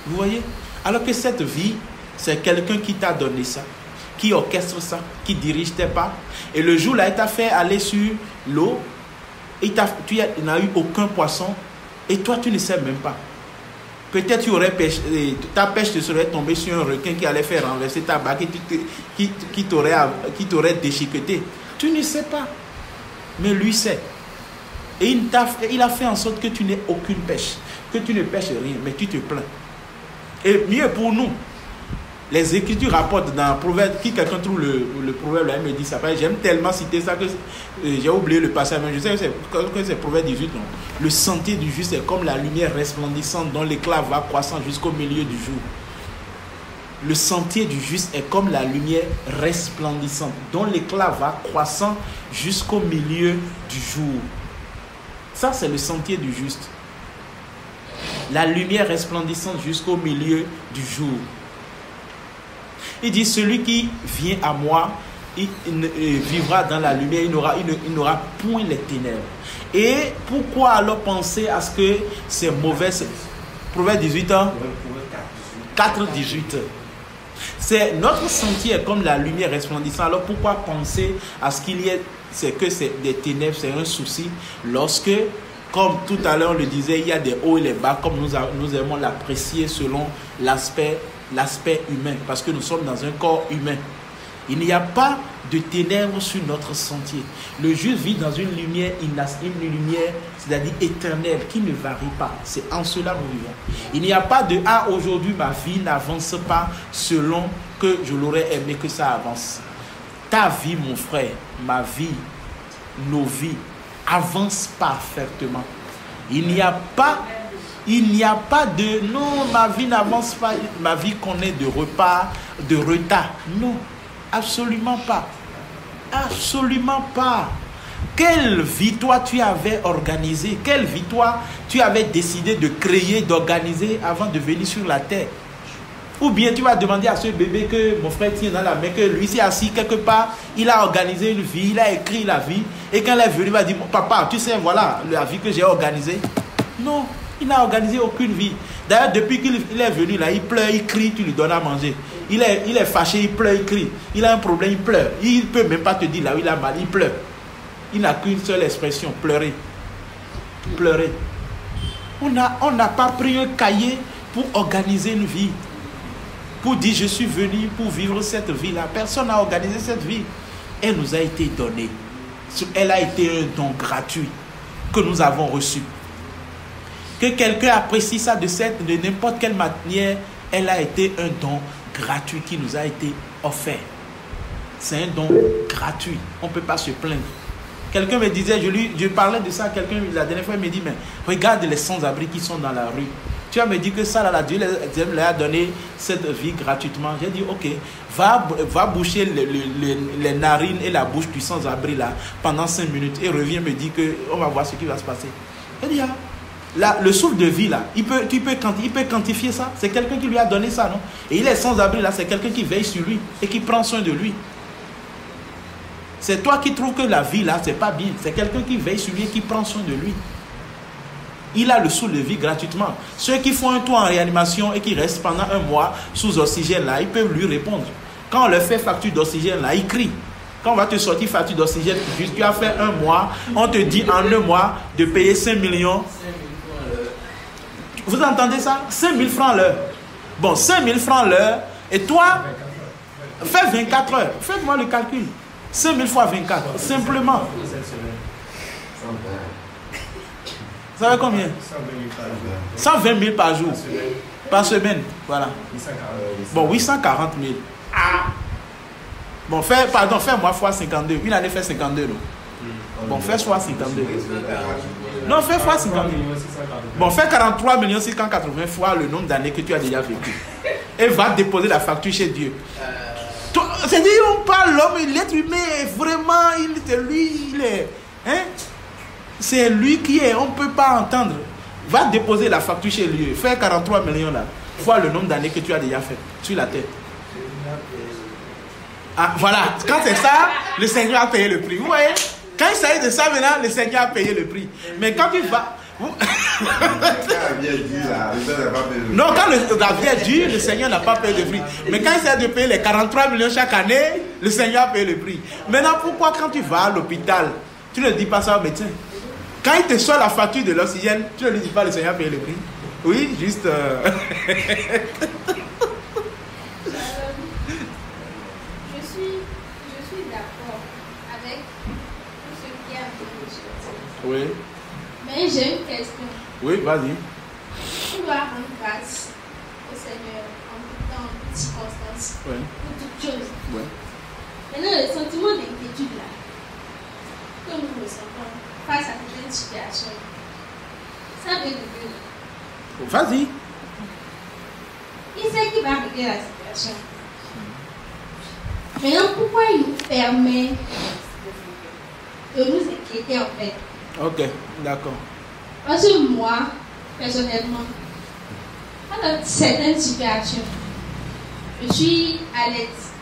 Vous voyez? Alors que cette vie, c'est quelqu'un qui t'a donné ça, qui orchestre ça, qui dirige tes pas. Et le jour là, il t'a fait aller sur l'eau, et tu n'as eu aucun poisson, et toi tu ne sais même pas. Peut-être tu aurais pêché, ta pêche te serait tombée sur un requin qui allait faire renverser ta barque et qui t'aurait déchiqueté. Tu ne sais pas. Mais lui sait. Et il a fait en sorte que tu n'aies aucune pêche, que tu ne pêches rien, mais tu te plains. Et mieux pour nous, les Écritures rapportent dans le proverbe, qui quelqu'un trouve le proverbe là, il me dit ça. J'aime tellement citer ça que j'ai oublié le passage, mais je sais que c'est proverbe 18. Non? Le sentier du juste est comme la lumière resplendissante dont l'éclat va croissant jusqu'au milieu du jour. Le sentier du juste est comme la lumière resplendissante dont l'éclat va croissant jusqu'au milieu du jour. Ça, c'est le sentier du juste. La lumière resplendissante jusqu'au milieu du jour. Il dit, celui qui vient à moi, il vivra dans la lumière, il n'aura point les ténèbres. Et pourquoi alors penser à ce que c'est mauvais? Proverbe 18 ans, 4, 18. C'est notre sentier comme la lumière resplendissante. Alors pourquoi penser à ce qu'il y ait, c'est que c'est des ténèbres, c'est un souci lorsque, comme tout à l'heure on le disait, il y a des hauts et les bas, comme nous aimons l'apprécier selon l'aspect humain, parce que nous sommes dans un corps humain. Il n'y a pas de ténèbres sur notre sentier. Le juste vit dans une lumière, c'est-à-dire éternelle, qui ne varie pas. C'est en cela que nous vivons. Il n'y a pas de « Ah, aujourd'hui, ma vie n'avance pas selon que je l'aurais aimé que ça avance ». Ta vie, mon frère, ma vie, nos vies avancent parfaitement. Il n'y a pas de « Non, ma vie n'avance pas, ma vie connaît de retard. » Non. Absolument pas. Absolument pas. Quelle vie toi tu avais organisée? Quelle vie toi tu avais décidé de créer, d'organiser avant de venir sur la terre? Ou bien tu vas demander à ce bébé que mon frère tient dans la main, que lui s'est assis quelque part, il a organisé une vie, il a écrit la vie, et quand il est venu, il va dire, papa, tu sais, voilà la vie que j'ai organisée. Non, il n'a organisé aucune vie. D'ailleurs, depuis qu'il est venu là, il pleure, il crie, tu lui donnes à manger. Il est fâché, il pleure, il crie. Il a un problème, il pleure. Il ne peut même pas te dire là où il a mal, il pleure. Il n'a qu'une seule expression, pleurer. Pleurer. On n'a pas pris un cahier pour organiser une vie. Pour dire je suis venu pour vivre cette vie-là. Personne n'a organisé cette vie. Elle nous a été donnée. Elle a été un don gratuit que nous avons reçu. Que quelqu'un apprécie ça de n'importe quelle manière, elle a été un don gratuit qui nous a été offert. C'est un don gratuit. On ne peut pas se plaindre. Quelqu'un me disait, je parlais de ça, quelqu'un la dernière fois il me dit, mais regarde les sans-abri qui sont dans la rue. Tu as me dit que ça, là, Dieu leur a donné cette vie gratuitement. J'ai dit, ok, va boucher les narines et la bouche du sans-abri là pendant 5 minutes et reviens me dire qu'on va voir ce qui va se passer. J'ai dit, là, le souffle de vie là, il peut quantifier ça. C'est quelqu'un qui lui a donné ça, non? Et il est sans-abri là, c'est quelqu'un qui veille sur lui et qui prend soin de lui. C'est toi qui trouves que la vie là, c'est pas bien. C'est quelqu'un qui veille sur lui et qui prend soin de lui. Il a le souffle de vie gratuitement. Ceux qui font un tour en réanimation et qui restent pendant 1 mois sous oxygène là, ils peuvent lui répondre. Quand on leur fait facture d'oxygène là, ils crient. Quand on va te sortir facture d'oxygène, tu as fait 1 mois, on te dit en 1 mois de payer 5 millions. Vous entendez ça? 5 000 francs l'heure. Bon, 5 000 francs l'heure. Et toi, fais 24 heures. Faites-moi le calcul. 5 000 fois 24. Simplement. Ça va combien? 120 000 par jour. Par semaine. Voilà. Bon, 840 000. Ah. Bon, fais-moi fois 52. Une année fait 52. Non? Bon, fais fois 52. Non, fais fois 52. Bon, fais 43 680 fois le nombre d'années que tu as déjà vécu. Et va déposer la facture chez Dieu. C'est-à-dire, on parle l'homme, l'être humain, vraiment, c'est lui, il est. Hein? C'est lui qui est, on ne peut pas entendre. Va déposer la facture chez lui. Fais 43 millions là. Fois le nombre d'années que tu as déjà fait sur la terre. Ah, voilà. Quand c'est ça, le Seigneur a payé le prix. Vous voyez? Quand il s'agit de ça maintenant, le Seigneur a payé le prix. Mais quand il va... Non, quand la vie est dure, le Seigneur n'a pas payé le prix. Mais quand il s'agit de payer les 43 millions chaque année, le Seigneur a payé le prix. Maintenant, pourquoi quand tu vas à l'hôpital, tu ne dis pas ça au médecin? Quand il te sort la facture de l'oxygène, tu ne lui dis pas le Seigneur a payé le prix? Oui, juste... Oui. Mais j'ai une question. Oui, vas-y. Tu dois rendre grâce au Seigneur en toutes circonstances, oui, pour toutes choses. Oui. Maintenant, le sentiment d'inquiétude là, que nous ressentons face à cette situation, ça veut dire. Vas-y. Qui c'est qui va régler la situation? Maintenant, pourquoi il nous permet de nous inquiéter en fait? Ok, d'accord. Parce que moi, personnellement, dans certaines situations, je suis à l'aise.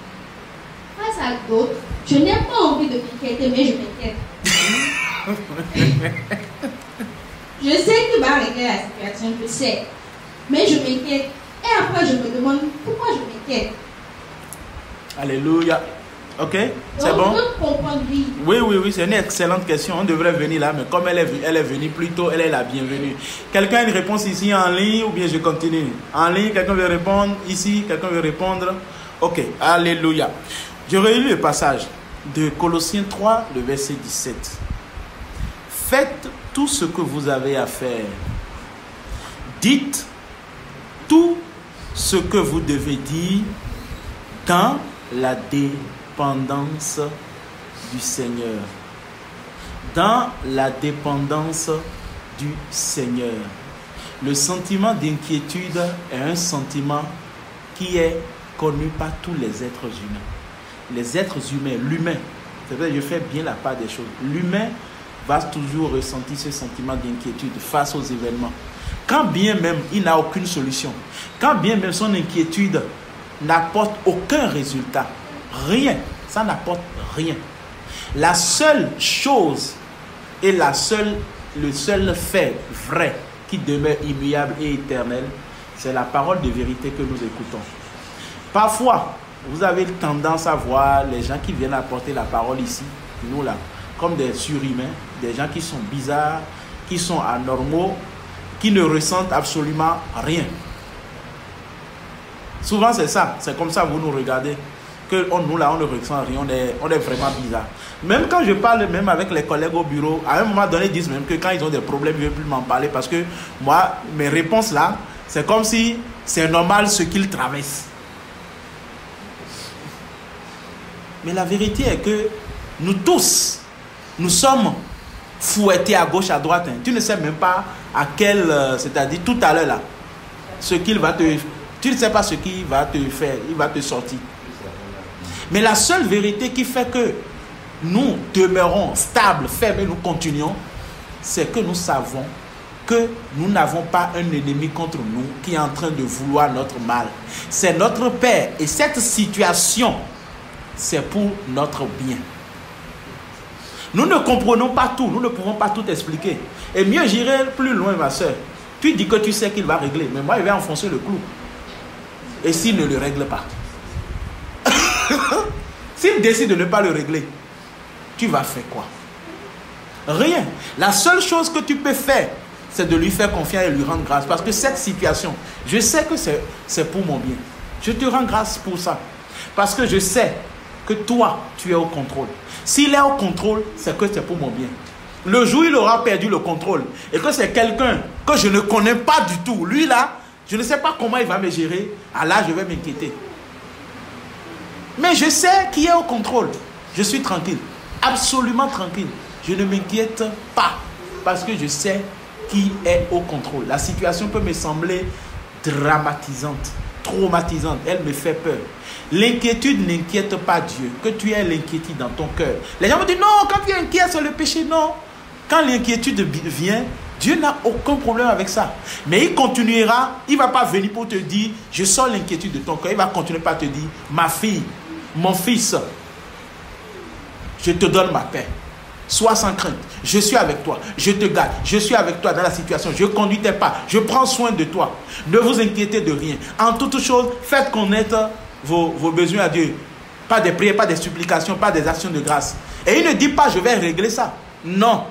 Face à d'autres, je n'ai pas envie de m'inquiéter, mais je m'inquiète. Je sais qu'il va régler la situation, je sais. Mais je m'inquiète. Et après, je me demande pourquoi je m'inquiète. Alléluia. Ok, c'est bon? Oui, c'est une excellente question. On devrait venir là, mais comme elle est venue plus tôt, elle est la bienvenue. Quelqu'un a une réponse ici en ligne ou bien je continue? En ligne, quelqu'un veut répondre? Ici, quelqu'un veut répondre? Ok, alléluia. Je relis le passage de Colossiens 3, le verset 17. Faites tout ce que vous avez à faire. Dites tout ce que vous devez dire dans la dépendance du Seigneur. Dans la dépendance du Seigneur. Le sentiment d'inquiétude est un sentiment qui est connu par tous les êtres humains. Les êtres humains, l'humain, c'est vrai, je fais bien la part des choses. L'humain va toujours ressentir ce sentiment d'inquiétude face aux événements. quand bien même il n'a aucune solution, quand bien même son inquiétude n'apporte aucun résultat, rien, ça n'apporte rien. La seule chose et le seul fait vrai qui demeure immuable et éternel, c'est la parole de vérité que nous écoutons. Parfois, vous avez tendance à voir les gens qui viennent apporter la parole ici, nous là, comme des surhumains, des gens qui sont bizarres, qui sont anormaux, qui ne ressentent absolument rien. Souvent c'est ça, c'est comme ça vous nous regardez, que nous là on ne ressent rien, on est vraiment bizarre. Même quand je parle même avec les collègues au bureau, à un moment donné ils disent même que quand ils ont des problèmes, ils ne veulent plus m'en parler parce que moi, mes réponses là, c'est comme si c'est normal ce qu'ils traversent. Mais la vérité est que nous tous, nous sommes fouettés à gauche, à droite. Tu ne sais même pas à quel, c'est-à-dire tout à l'heure là, ce qu'il va te... Tu ne sais pas ce qu'il va te faire, il va te sortir. Mais la seule vérité qui fait que nous demeurons stables, fermes et nous continuons, c'est que nous savons que nous n'avons pas un ennemi contre nous qui est en train de vouloir notre mal. C'est notre Père. Et cette situation, c'est pour notre bien. Nous ne comprenons pas tout, nous ne pouvons pas tout expliquer. Et mieux, j'irai plus loin, ma soeur. Tu dis que tu sais qu'il va régler, mais moi, il va enfoncer le clou. Et s'il ne le règle pas? S'il décide de ne pas le régler, tu vas faire quoi? Rien. La seule chose que tu peux faire, c'est de lui faire confiance et lui rendre grâce. Parce que cette situation, je sais que c'est pour mon bien. Je te rends grâce pour ça. Parce que je sais que toi, tu es au contrôle. S'il est au contrôle, c'est que c'est pour mon bien. Le jour où il aura perdu le contrôle et que c'est quelqu'un que je ne connais pas du tout, lui là, je ne sais pas comment il va me gérer, ah là, je vais m'inquiéter. Mais je sais qui est au contrôle. Je suis tranquille, absolument tranquille. Je ne m'inquiète pas parce que je sais qui est au contrôle. La situation peut me sembler dramatisante, traumatisante. Elle me fait peur. L'inquiétude n'inquiète pas Dieu. Que tu aies l'inquiétude dans ton cœur. Les gens me disent non, quand tu es inquiet, c'est le péché. Non. Quand l'inquiétude vient, Dieu n'a aucun problème avec ça. Mais il continuera, il ne va pas venir pour te dire, je sors l'inquiétude de ton cœur. Il va continuer par te dire, ma fille, mon fils, je te donne ma paix. Sois sans crainte. Je suis avec toi. Je te garde. Je suis avec toi dans la situation. Je conduis tes pas. Je prends soin de toi. Ne vous inquiétez de rien. En toutes choses, faites connaître vos besoins à Dieu. Pas des prières, pas des supplications, pas des actions de grâce. Et il ne dit pas, je vais régler ça. Non.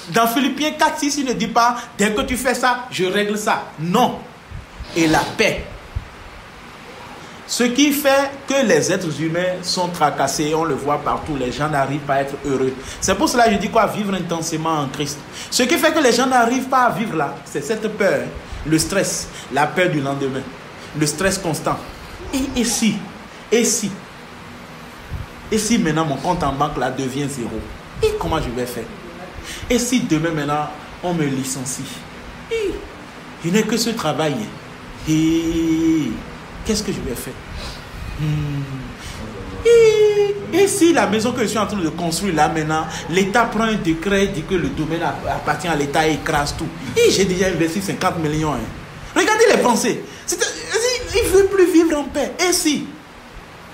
Dans Philippiens 4:6, il ne dit pas, dès que tu fais ça, je règle ça. Non. Et la paix. Ce qui fait que les êtres humains sont tracassés, on le voit partout, les gens n'arrivent pas à être heureux. C'est pour cela que je dis quoi? Vivre intensément en Christ. Ce qui fait que les gens n'arrivent pas à vivre là, c'est cette peur, le stress, la peur du lendemain, le stress constant. Et si maintenant mon compte en banque là devient zéro? Et comment je vais faire? Et si demain maintenant on me licencie? Et je n'ai que ce travail. Et qu'est-ce que je vais faire? Et si la maison que je suis en train de construire là maintenant, l'État prend un décret, dit que le domaine appartient à l'État et écrase tout. Et j'ai déjà investi 50 millions. Hein. Regardez les pensées. Il ne veut plus vivre en paix. Et si?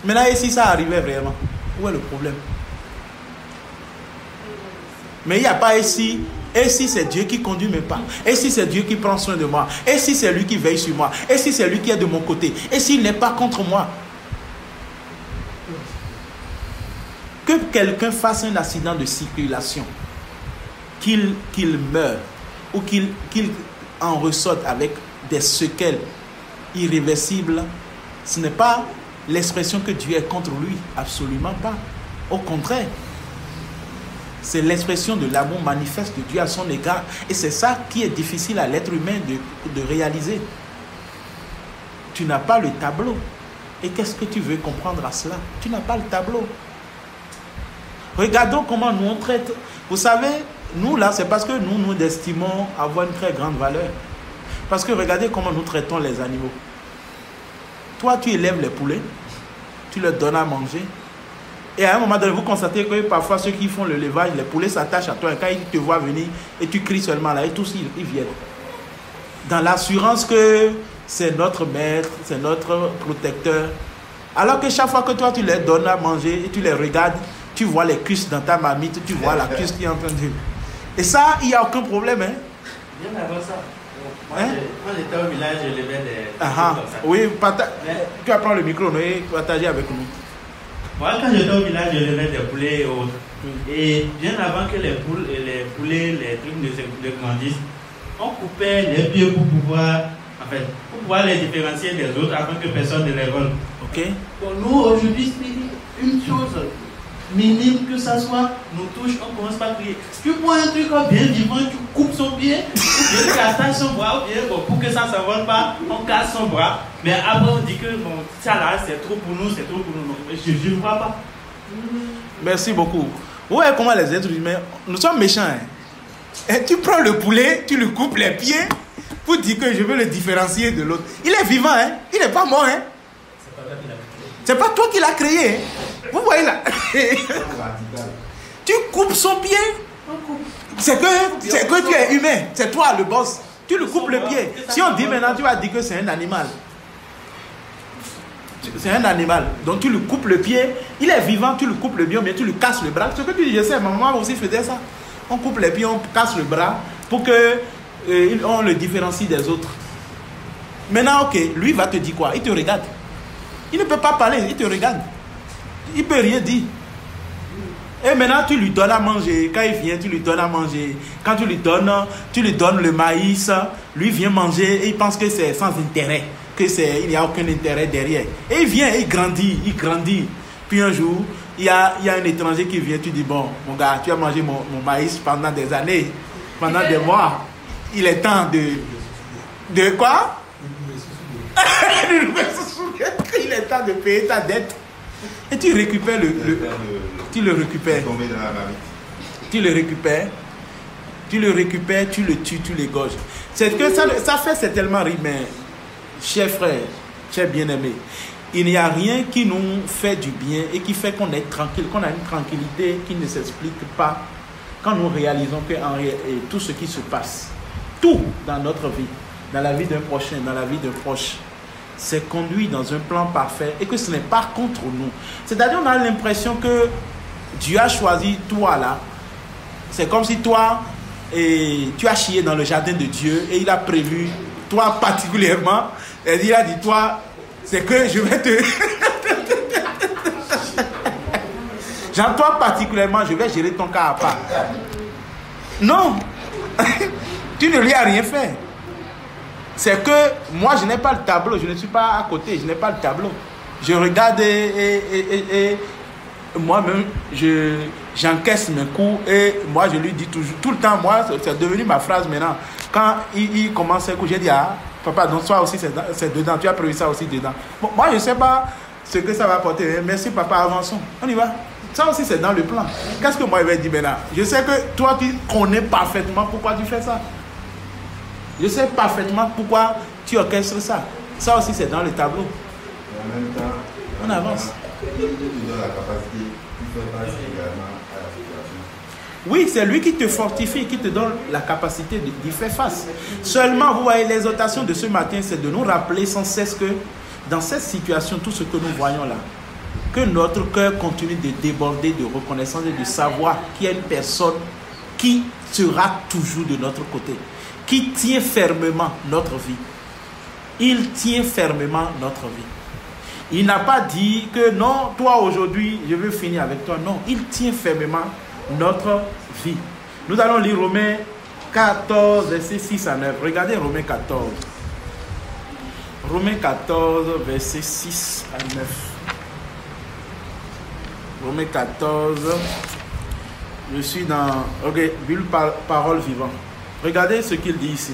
Maintenant, et si ça arrivait vraiment? Où est le problème? Mais il n'y a pas et si. Et si c'est Dieu qui conduit mes pas? Et si c'est Dieu qui prend soin de moi? Et si c'est lui qui veille sur moi? Et si c'est lui qui est de mon côté? Et s'il n'est pas contre moi? Que quelqu'un fasse un accident de circulation, qu'il meure ou qu'il en ressorte avec des séquelles irréversibles, ce n'est pas l'expression que Dieu est contre lui. Absolument pas. Au contraire. C'est l'expression de l'amour manifeste de Dieu à son égard. Et c'est ça qui est difficile à l'être humain de réaliser. Tu n'as pas le tableau. Et qu'est-ce que tu veux comprendre à cela? Tu n'as pas le tableau. Regardons comment nous on traite. Vous savez, nous là, c'est parce que nous estimons avoir une très grande valeur. Parce que regardez comment nous traitons les animaux. Toi, tu élèves les poulets. Tu leur donnes à manger. Et à un moment donné, vous constatez que parfois ceux qui font le levage, les poulets s'attachent à toi et quand ils te voient venir et tu cries seulement là, et tous ils viennent. Dans l'assurance que c'est notre maître, c'est notre protecteur. Alors que chaque fois que toi tu les donnes à manger et tu les regardes, tu vois les cuisses dans ta marmite, tu vois la cuisse qui est en train de... Et ça, il n'y a aucun problème. Hein? Bien avant ça. Moi, j'étais au village, je levais des... Ah, oui, tu vas prendre le micro et partager avec nous. Moi, quand j'étais au village, je levais des poulets et autres. Et bien avant que les poules et les poulets, les trucs ne grandissent, on coupait les pieds pour pouvoir les différencier des autres afin que personne ne les vole. Ok. Pour nous, aujourd'hui, c'est une chose minime que ça soit, nous touche, on commence par crier. Tu prends un truc bien vivant, tu coupes son pied, ou bien tu attaches son bras, ou bien pour que ça ne s'envole pas, on casse son bras. Mais après, on dit que bon, ça là, c'est trop pour nous, c'est trop pour nous. Je ne vois pas. Merci beaucoup. Vous voyez comment les êtres humains, nous sommes méchants. Hein? Et tu prends le poulet, tu lui coupes les pieds pour dire que je veux le différencier de l'autre. Il est vivant, hein? Il n'est pas mort. Hein? C'est pas toi qui l'as créé. Hein? Vous voyez là. Tu coupes son pied. C'est que tu es humain. C'est toi le boss. Tu lui coupes le pied. Si on dit maintenant, tu vas dire que c'est un animal. C'est un animal. Donc tu lui coupes le pied. Il est vivant, tu lui coupes le pied, mais tu lui casses le bras. Ce que tu dis, je sais, ma maman aussi faisait ça. On coupe les pieds, on casse le bras pour que on le différencie des autres. Maintenant, ok, lui va te dire quoi? Il te regarde. Il ne peut pas parler, il te regarde. Il ne peut rien dire. Et maintenant, tu lui donnes à manger. Quand il vient, tu lui donnes à manger. Quand tu lui donnes le maïs. Lui vient manger et il pense que c'est sans intérêt. Il n'y a aucun intérêt derrière. Et il vient, il grandit. Puis un jour, il y a un étranger qui vient. Tu dis, bon, mon gars, tu as mangé mon maïs pendant des années, pendant des mois. Il est temps de quoi? Il est temps de payer ta dette. Et tu récupères tu le récupères. Tu le récupères. Tu le récupères, tu le tues, tu l'égorges. C'est que ça fait certainement rire, mais chers frères, chers bien-aimés, il n'y a rien qui nous fait du bien et qui fait qu'on est tranquille, qu'on a une tranquillité qui ne s'explique pas quand nous réalisons que tout ce qui se passe, tout dans notre vie, dans la vie d'un prochain, dans la vie d'un proche, c'est conduit dans un plan parfait et que ce n'est pas contre nous. C'est-à-dire on a l'impression que Dieu a choisi toi là. C'est comme si toi, tu as chié dans le jardin de Dieu et il a prévu, toi particulièrement, et il a dit, toi, c'est que je vais te... Genre, toi particulièrement, je vais gérer ton cas à part. Non. Tu ne lui as rien fait. C'est que moi, je n'ai pas le tableau. Je ne suis pas à côté. Je n'ai pas le tableau. Je regarde et moi-même, j'encaisse mes coups. Et moi, je lui dis toujours, tout le temps, moi, c'est devenu ma phrase maintenant. Quand il commence à coucher, je dis, ah, papa, donc toi aussi, c'est dedans. Tu as prévu ça aussi dedans. Bon, moi, je ne sais pas ce que ça va apporter. Merci, papa, avançons. On y va. Ça aussi, c'est dans le plan. Qu'est-ce que moi, je vais dire maintenant? Je sais que toi, tu connais parfaitement pourquoi tu fais ça. Je sais parfaitement pourquoi tu orchestres ça. Ça aussi, c'est dans le tableau. Et en même temps, on avance. Il te donne la capacité, tu fais face également à la situation. Oui, c'est lui qui te fortifie, qui te donne la capacité d'y faire face. Seulement, vous voyez, l'exhortation de ce matin, c'est de nous rappeler sans cesse que dans cette situation, tout ce que nous voyons là, que notre cœur continue de déborder de reconnaissance et de savoir qu'il y a une personne qui sera toujours de notre côté, qui tient fermement notre vie. Il tient fermement notre vie. Il n'a pas dit que non, toi aujourd'hui, je veux finir avec toi. Non, il tient fermement notre vie. Nous allons lire Romains 14, versets 6 à 9. Regardez Romains 14. Romains 14, versets 6 à 9. Romains 14. Je suis dans... Ok, Bulle parole vivante. Regardez ce qu'il dit ici.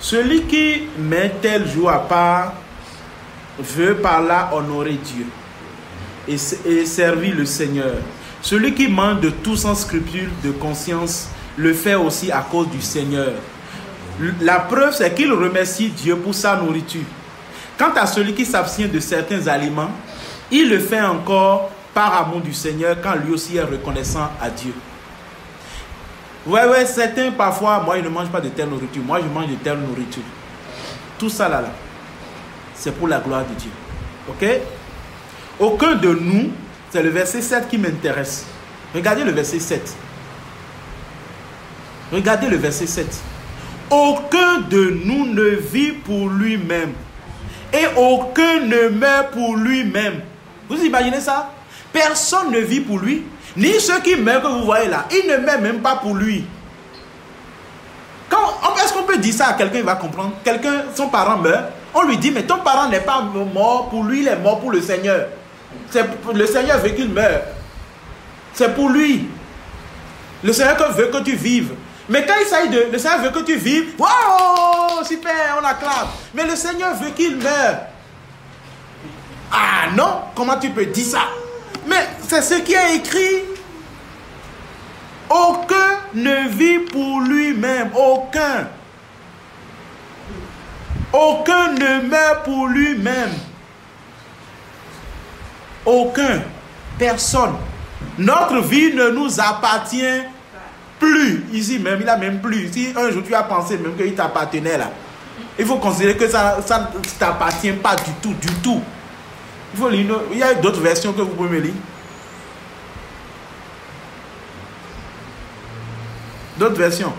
Celui qui met tel jour à part veut par là honorer Dieu et servir le Seigneur. Celui qui manque de tout sans scrupule de conscience le fait aussi à cause du Seigneur. La preuve, c'est qu'il remercie Dieu pour sa nourriture. Quant à celui qui s'abstient de certains aliments, il le fait encore par amour du Seigneur quand lui aussi est reconnaissant à Dieu. Ouais, certains parfois, moi je ne mange pas de telle nourriture, moi je mange de telle nourriture. Tout ça là, c'est pour la gloire de Dieu. Ok? Aucun de nous, c'est le verset 7 qui m'intéresse. Regardez le verset 7. Regardez le verset 7. Aucun de nous ne vit pour lui-même. Et aucun ne meurt pour lui-même. Vous imaginez ça? Personne ne vit pour lui. Ni ceux qui meurent que vous voyez là. Ils ne meurent même pas pour lui. Est-ce qu'on peut dire ça à quelqu'un, il va comprendre? Quelqu'un, son parent meurt. On lui dit, mais ton parent n'est pas mort pour lui, il est mort pour le Seigneur. Le Seigneur veut qu'il meure. C'est pour lui. Le Seigneur veut que tu vives. Mais quand il s'agit de... Le Seigneur veut que tu vives. Wow, super, on acclame. Mais le Seigneur veut qu'il meure. Ah non, comment tu peux dire ça? Mais c'est ce qui est écrit. Aucun ne vit pour lui-même. Aucun. Aucun ne meurt pour lui-même. Aucun. Personne. Notre vie ne nous appartient plus. Ici même, il n'a même plus. Si un jour tu as pensé même qu'il t'appartenait là, il faut considérer que ça ne t'appartient pas du tout, du tout. Il faut lire. Il y a d'autres versions que vous pouvez me lire. D'autres versions.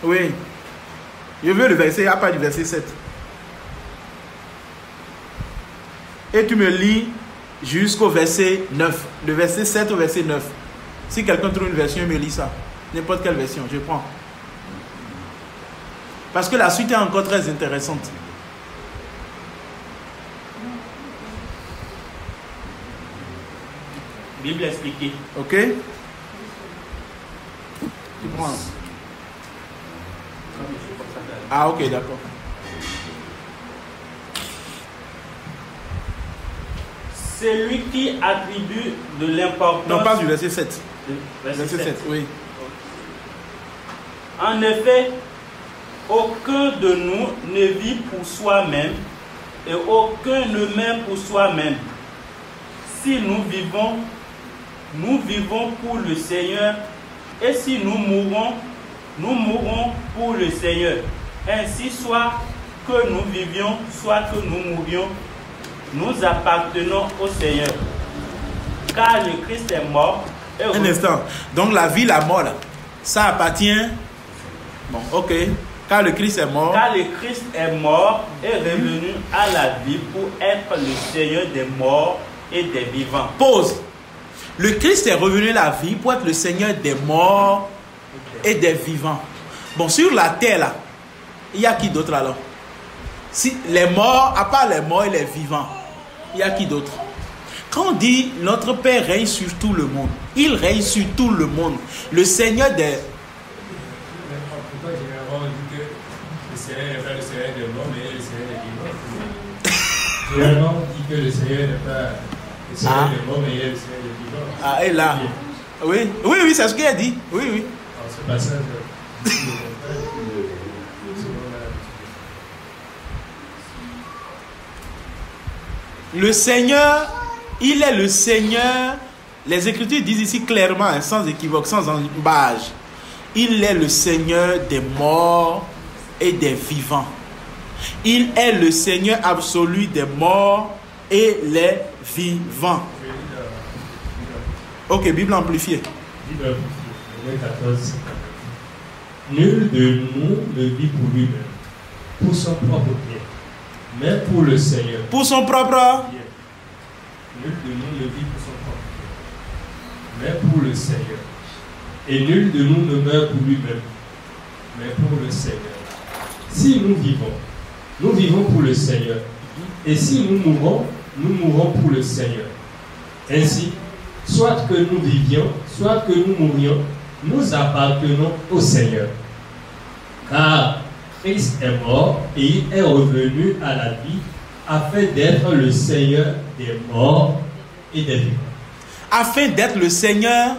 Oui. Je veux le verset, à part du verset 7. Et tu me lis jusqu'au verset 9. Le verset 7 au verset 9. Si quelqu'un trouve une version, il me lit ça. N'importe quelle version, je prends. Parce que la suite est encore très intéressante. Bible expliquée. Ok? Tu prends. Ah, ok, d'accord. C'est lui qui attribue de l'importance... Non, pas du verset 7. Verset 7, oui. En effet, aucun de nous ne vit pour soi-même et aucun ne meurt pour soi-même. Si nous vivons pour le Seigneur, et si nous mourons pour le Seigneur. Ainsi, soit que nous vivions, soit que nous mourions, nous appartenons au Seigneur. Car le Christ est mort. Un instant. Donc la vie, la mort, là, ça appartient... Bon, ok. Car le Christ est mort. Car le Christ est mort et revenu à la vie pour être le Seigneur des morts et des vivants. Pause. Le Christ est revenu à la vie pour être le Seigneur des morts et des vivants. Bon, sur la terre, là, il y a qui d'autre alors? Si les morts, à part les morts et les vivants, il y a qui d'autre? Quand on dit notre Père règne sur tout le monde, il règne sur tout le monde. Le Seigneur des... Pourquoi généralement on dit que le Seigneur n'est pas le Seigneur des morts, mais le Seigneur des vivants? Généralement on dit que le Seigneur n'est pas le Seigneur des morts, mais il est le Seigneur des vivants. Ah, et là? Oui, oui, oui, c'est ce qu'il a dit. Oui, oui. Alors ce passage... Le Seigneur, il est le Seigneur. Les Écritures disent ici clairement, hein, sans équivoque, sans embâche. Il est le Seigneur des morts et des vivants. Il est le Seigneur absolu des morts et les vivants. Ok, Bible amplifiée. Bible amplifiée, 14. Nul de nous ne vit pour lui-même, pour son propre bien, mais pour le Seigneur. Pour son propre bien. Nul de nous ne vit pour son propre bien, mais pour le Seigneur. Et nul de nous ne meurt pour lui-même, mais pour le Seigneur. Si nous vivons pour le Seigneur. Et si nous mourons pour le Seigneur. Ainsi, soit que nous vivions, soit que nous mourions, nous appartenons au Seigneur. Car Christ est mort et il est revenu à la vie afin d'être le Seigneur des morts et des vivants. Afin d'être le Seigneur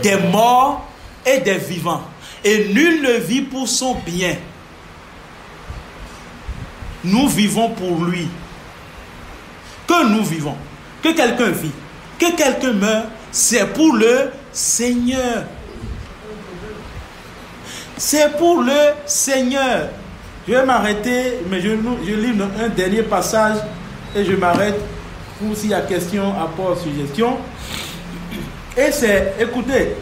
des morts et des vivants. Et nul ne vit pour son bien. Nous vivons pour lui. Que que nous vivons, que quelqu'un vit, que quelqu'un meurt, c'est pour le Seigneur. C'est pour le Seigneur. Je vais m'arrêter, mais je lis un dernier passage et je m'arrête pour s'il y a question, apport, suggestion. Et c'est, écoutez,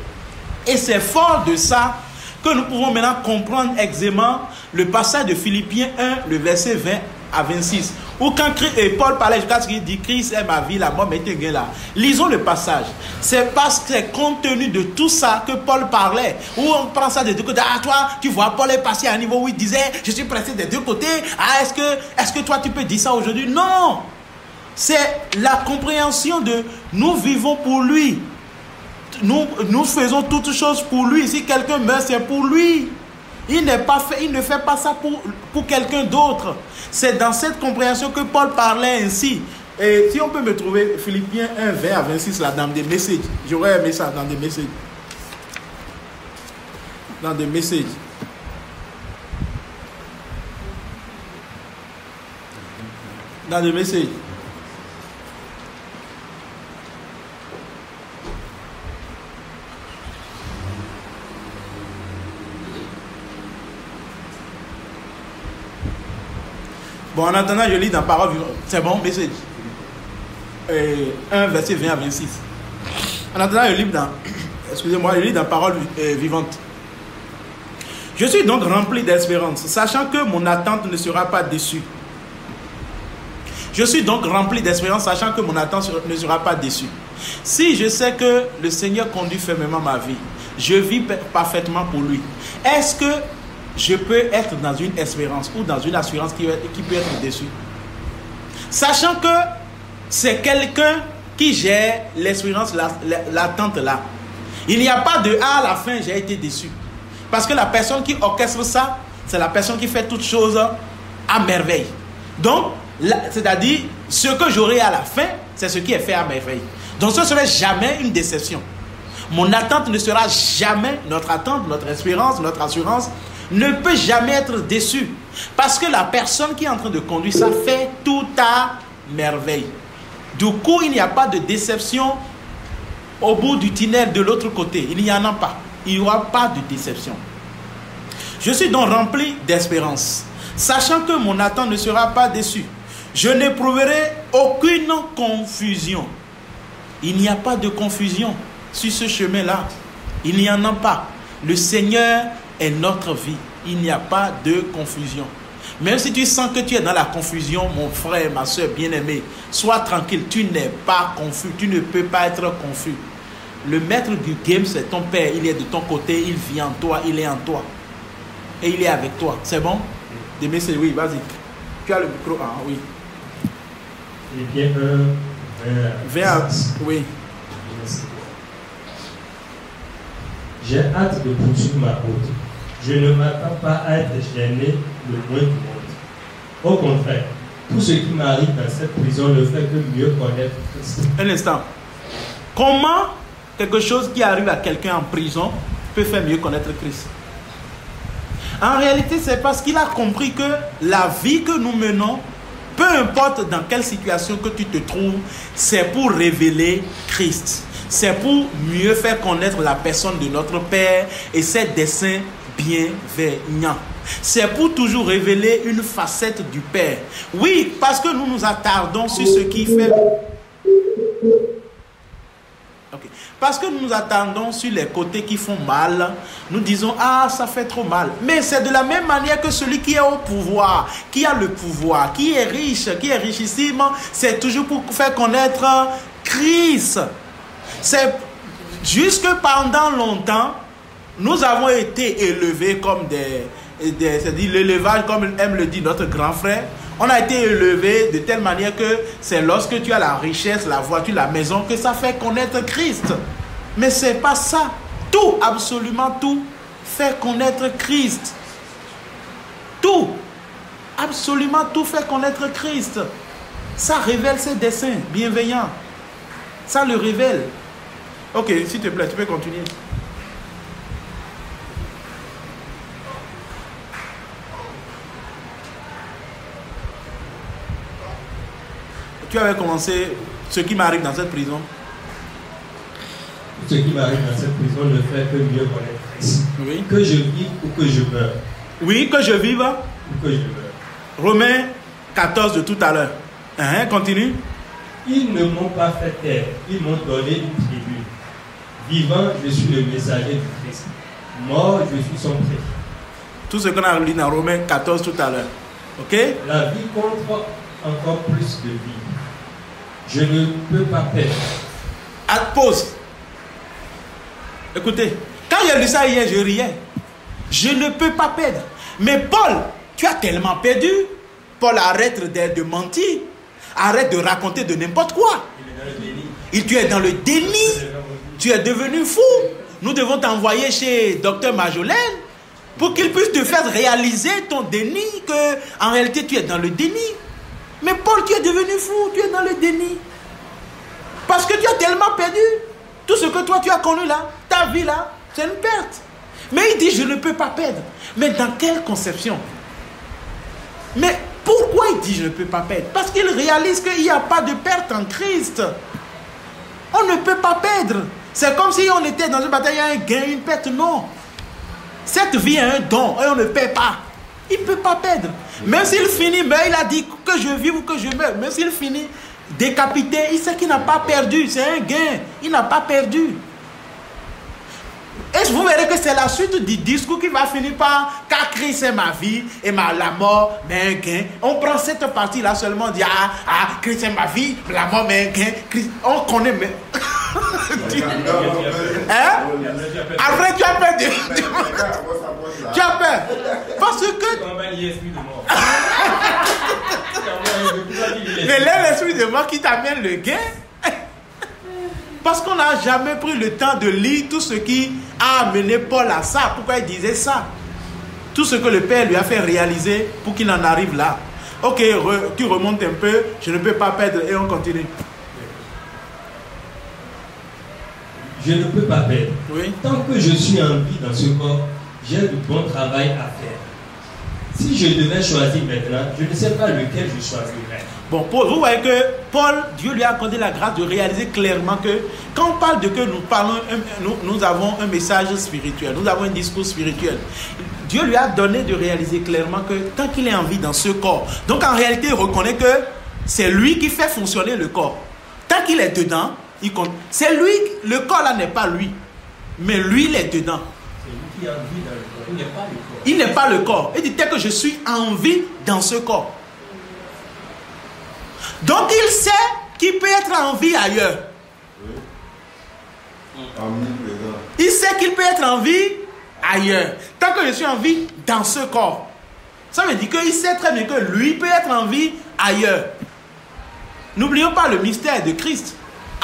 et c'est fort de ça que nous pouvons maintenant comprendre aisément le passage de Philippiens 1, le verset 20 à 26. Où quand Paul parlait, jusqu'à ce qu'il dit Christ est ma vie, la mort m'est égale là. Lisons le passage. C'est parce que c'est compte tenu de tout ça que Paul parlait. Où on prend ça des deux côtés. Ah, toi, tu vois, Paul est passé à un niveau où il disait je suis pressé des deux côtés. Ah, est-ce que toi tu peux dire ça aujourd'hui? Non. C'est la compréhension de nous vivons pour lui. Nous faisons toutes choses pour lui. Si quelqu'un meurt, c'est pour lui. Il ne fait pas ça pour quelqu'un d'autre. C'est dans cette compréhension que Paul parlait ainsi. Et si on peut me trouver Philippiens 1, 20 à 26 là, dans des messages. J'aurais aimé ça dans des messages. Dans des messages. Dans des messages. Bon, en attendant, je lis dans Parole vivante. C'est bon, message. 1, verset 20 à 26. En attendant, je lis dans Parole vivante. Je suis donc rempli d'espérance, sachant que mon attente ne sera pas déçue. Je suis donc rempli d'espérance, sachant que mon attente ne sera pas déçue. Si je sais que le Seigneur conduit fermement ma vie, je vis parfaitement pour lui. Est-ce que je peux être dans une espérance ou dans une assurance qui peut être déçue? Sachant que c'est quelqu'un qui gère l'espérance, l'attente là. Il n'y a pas de « à la fin, j'ai été déçu ». Parce que la personne qui orchestre ça, c'est la personne qui fait toutes choses à merveille. Donc, c'est-à-dire, ce que j'aurai à la fin, c'est ce qui est fait à merveille. Donc, ce ne serait jamais une déception. Mon attente ne sera jamais, notre attente, notre espérance, notre assurance, ne peut jamais être déçu. Parce que la personne qui est en train de conduire ça fait tout à merveille. Du coup, il n'y a pas de déception au bout du tunnel de l'autre côté. Il n'y en a pas. Il n'y aura pas de déception. Je suis donc rempli d'espérance, sachant que mon attente ne sera pas déçue. Je n'éprouverai aucune confusion. Il n'y a pas de confusion sur ce chemin-là. Il n'y en a pas. Le Seigneur est notre vie. Il n'y a pas de confusion. Même si tu sens que tu es dans la confusion, mon frère, ma soeur bien-aimée, sois tranquille, tu n'es pas confus, tu ne peux pas être confus. Le maître du game, c'est ton Père, il est de ton côté, il vit en toi, il est en toi. Et il est avec toi. C'est bon? Des messages, oui, vas-y. Tu as le micro, ah oui. Et bien, vers, oui. J'ai hâte de poursuivre ma route. Je ne m'attends pas à être gêné le moins du monde. Au contraire, tout ce qui m'arrive dans cette prison ne fait que mieux connaître Christ. Un instant. Comment quelque chose qui arrive à quelqu'un en prison peut faire mieux connaître Christ? En réalité, c'est parce qu'il a compris que la vie que nous menons, peu importe dans quelle situation que tu te trouves, c'est pour révéler Christ. C'est pour mieux faire connaître la personne de notre Père et ses desseins bienveillants. C'est pour toujours révéler une facette du Père. Oui, parce que nous nous attardons sur ce qui fait... Okay. Parce que nous nous attendons sur les côtés qui font mal, nous disons, ah, ça fait trop mal. Mais c'est de la même manière que celui qui est au pouvoir, qui a le pouvoir, qui est riche, qui est richissime, c'est toujours pour faire connaître Christ. C'est juste que pendant longtemps, nous avons été élevés comme c'est-à-dire l'élevage, comme aime le dit notre grand frère. On a été élevés de telle manière que c'est lorsque tu as la richesse, la voiture, la maison, que ça fait connaître Christ. Mais ce n'est pas ça. Tout, absolument tout, fait connaître Christ. Tout, absolument tout fait connaître Christ. Ça révèle ses desseins bienveillants. Ça le révèle. Ok, s'il te plaît, tu peux continuer. tu avais commencé ce qui m'arrive dans cette prison. Ce qui m'arrive dans cette prison ne fait que mieux connaître Christ. Oui. Que je vive ou que je meure. Oui, que je vive. Ou que je meure. Romains 14 de tout à l'heure. Continue. Ils ne m'ont pas fait taire, ils m'ont donné une tribune. Vivant, je suis le messager du Christ. Mort, je suis son prêtre. Tout ce qu'on a lu dans Romains 14 tout à l'heure. Ok? La vie compte encore plus de vie. Je ne peux pas perdre. Pause. Écoutez, quand j'ai lu ça hier, je riais. Je ne peux pas perdre. Mais Paul, tu as tellement perdu. Paul, arrête de mentir. Arrête de raconter de n'importe quoi. Tu es dans le déni. Tu es devenu fou. Nous devons t'envoyer chez Dr Majolène pour qu'il puisse te faire réaliser ton déni, que en réalité tu es dans le déni. Mais Paul, tu es devenu fou, tu es dans le déni. Parce que tu as tellement perdu. Tout ce que toi tu as connu là, ta vie là, c'est une perte. Mais il dit je ne peux pas perdre. Mais dans quelle conception? Mais pourquoi il dit je ne peux pas perdre? Parce qu'il réalise qu'il n'y a pas de perte en Christ. On ne peut pas perdre. C'est comme si on était dans une bataille, il y a un gain, une perte. Non. Cette vie est un don et on ne perd pas. Il ne peut pas perdre. Même s'il finit, mais il a dit que je vive ou que je meurs. Même s'il finit décapité, il sait qu'il n'a pas perdu. C'est un gain. Il n'a pas perdu. Et vous verrez que c'est la suite du discours qui va finir par car Christ est ma vie et la mort mais un gain. On prend cette partie-là seulement, on dit Christ est ma vie, la mort mais un gain. On connaît mais. Après tu as peur de. Tu as peur. Parce que. Mais là, l'esprit de mort qui t'amène le gain. Parce qu'on n'a jamais pris le temps de lire tout ce qui a amené Paul à ça. Pourquoi il disait ça? Tout ce que le Père lui a fait réaliser pour qu'il en arrive là. Ok, tu remontes un peu, je ne peux pas perdre et on continue. Je ne peux pas perdre. Oui. Tant que je suis en vie dans ce corps, j'ai du bon travail à faire. Si je devais choisir maintenant, je ne sais pas lequel je choisirais. Bon, vous voyez que Paul, Dieu lui a accordé la grâce de réaliser clairement que quand on parle de que nous parlons, nous avons un message spirituel, nous avons un discours spirituel. Dieu lui a donné de réaliser clairement que tant qu'il est en vie dans ce corps, donc en réalité il reconnaît que c'est lui qui fait fonctionner le corps. Tant qu'il est dedans, il compte. C'est lui, le corps là n'est pas lui, mais lui il est dedans. C'est lui qui est en vie dans le corps, il n'est pas le corps. Il n'est pas le corps. Il dit tel que je suis en vie dans ce corps. Donc il sait qu'il peut être en vie ailleurs. Il sait qu'il peut être en vie ailleurs. Tant que je suis en vie dans ce corps. Ça veut dire qu'il sait très bien que lui peut être en vie ailleurs. N'oublions pas le mystère de Christ.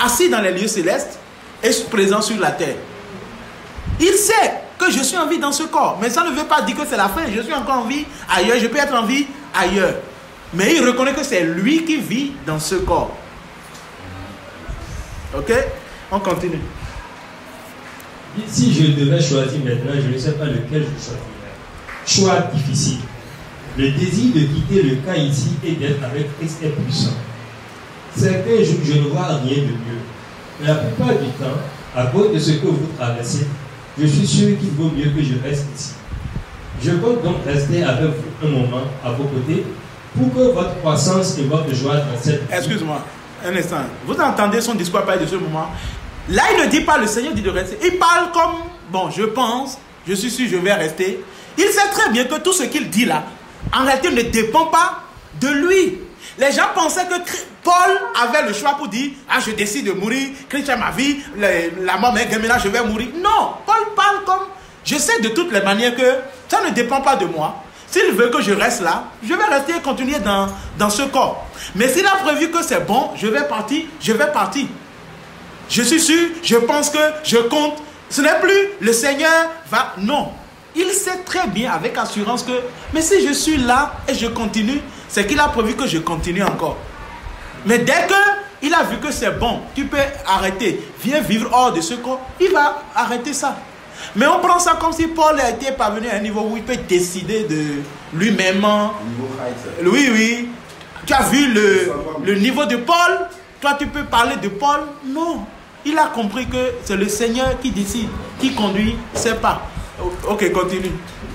Assis dans les lieux célestes et présent sur la terre. Il sait que je suis en vie dans ce corps. Mais ça ne veut pas dire que c'est la fin. Je suis encore en vie ailleurs. Je peux être en vie ailleurs. Mais il reconnaît que c'est lui qui vit dans ce corps. Ok? On continue. Si je devais choisir maintenant, je ne sais pas lequel je choisirais. Choix difficile. Le désir de quitter le camp ici et d'être avec Christ est puissant. Certains jours, je ne vois rien de mieux. Mais la plupart du temps, à cause de ce que vous traversez, je suis sûr qu'il vaut mieux que je reste ici. Je compte donc rester avec vous un moment à vos côtés pour que votre croissance et votre joie dans cette vie... Excuse-moi, un instant. Vous entendez son discours à parler de ce moment? Là, il ne dit pas, le Seigneur dit de rester. Il parle comme, bon, je pense, je suis sûr, je vais rester. Il sait très bien que tout ce qu'il dit là, en réalité, ne dépend pas de lui. Les gens pensaient que Paul avait le choix pour dire, je décide de mourir, Christ est ma vie, la mort m'est gamin, je vais mourir. Non, Paul parle comme, je sais de toutes les manières que ça ne dépend pas de moi. S'il veut que je reste là, je vais rester et continuer dans ce corps. Mais s'il a prévu que c'est bon, je vais partir, je vais partir. Je suis sûr, je pense que je compte. Ce n'est plus le Seigneur va... Non. Il sait très bien avec assurance que... Mais si je suis là et je continue, c'est qu'il a prévu que je continue encore. Mais dès qu'il a vu que c'est bon, tu peux arrêter. Viens vivre hors de ce corps, il va arrêter ça. Mais on prend ça comme si Paul a été parvenu à un niveau où il peut décider de lui-même. Oui, oui. Tu as vu le niveau de Paul? Toi, tu peux parler de Paul? Non. Il a compris que c'est le Seigneur qui décide, qui conduit ses pas. Ok, continue.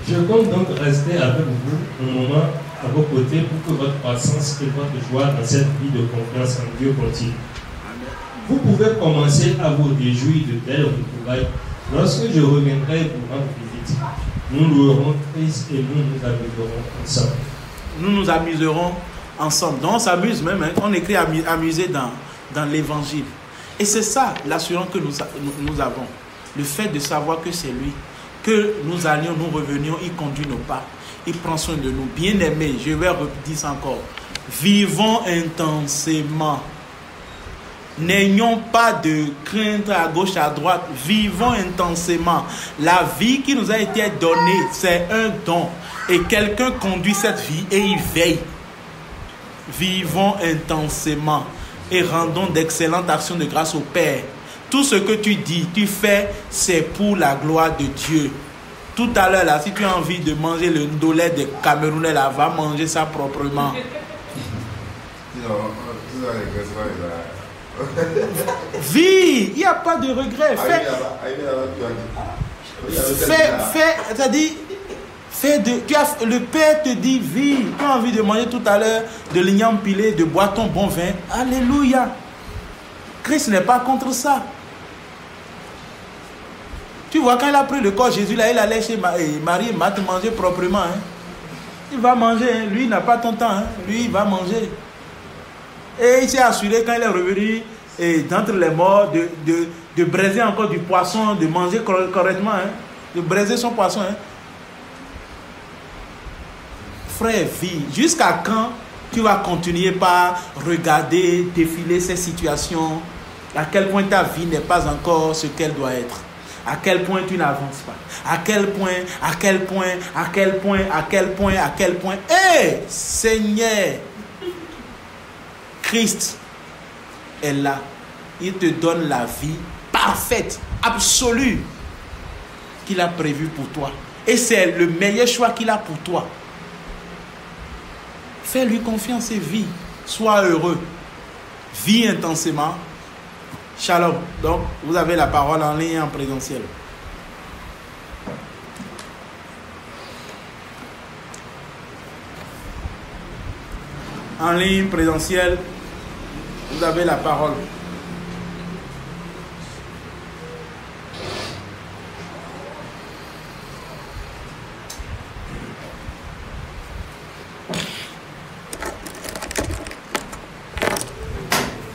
Je compte donc rester avec vous un moment à vos côtés pour que votre croissance et votre joie dans cette vie de confiance en Dieu continue. Vous pouvez commencer à vous réjouir de telles retrouvailles. Lorsque je reviendrai vous rendre visite, nous louerons Christ et nous nous amuserons ensemble. Nous nous amuserons ensemble. Donc on s'amuse même, hein. On écrit amuser dans l'évangile. Et c'est ça l'assurance que nous avons. Le fait de savoir que c'est lui. Que nous allions, nous revenions, il conduit nos pas. Il prend soin de nous. Bien-aimés, je vais redire ça encore. Vivons intensément. N'ayons pas de crainte à gauche, à droite. Vivons intensément. La vie qui nous a été donnée, c'est un don. Et quelqu'un conduit cette vie et il veille. Vivons intensément et rendons d'excellentes actions de grâce au Père. Tout ce que tu dis, tu fais, c'est pour la gloire de Dieu. Tout à l'heure, là, si tu as envie de manger le ndolé des Camerounais, là, va manger ça proprement. Vie, il n'y a pas de regret. Le Père te dit, vie. Tu as envie de manger tout à l'heure de l'igname pilé, de boire ton bon vin. Alléluia. Christ n'est pas contre ça. Tu vois, quand il a pris le corps de Jésus, là, il allait chez Marie et Marthe manger proprement. Hein. Il va manger. Hein. Lui, il n'a pas ton temps. Hein. Lui, il va manger. Et il s'est assuré, quand il est revenu d'entre les morts, de braiser encore du poisson, de manger correctement. Hein. De braiser son poisson. Hein. Frère, vie. Jusqu'à quand tu vas continuer par regarder, défiler ces situations? À quel point ta vie n'est pas encore ce qu'elle doit être? À quel point tu n'avances pas? À quel point? Hé, Seigneur, Christ est là. Il te donne la vie parfaite, absolue, qu'il a prévue pour toi. Et c'est le meilleur choix qu'il a pour toi. Fais-lui confiance et vis. Sois heureux. Vis intensément. Shalom. Donc, vous avez la parole en ligne et en présentiel. En ligne, présentiel, vous avez la parole.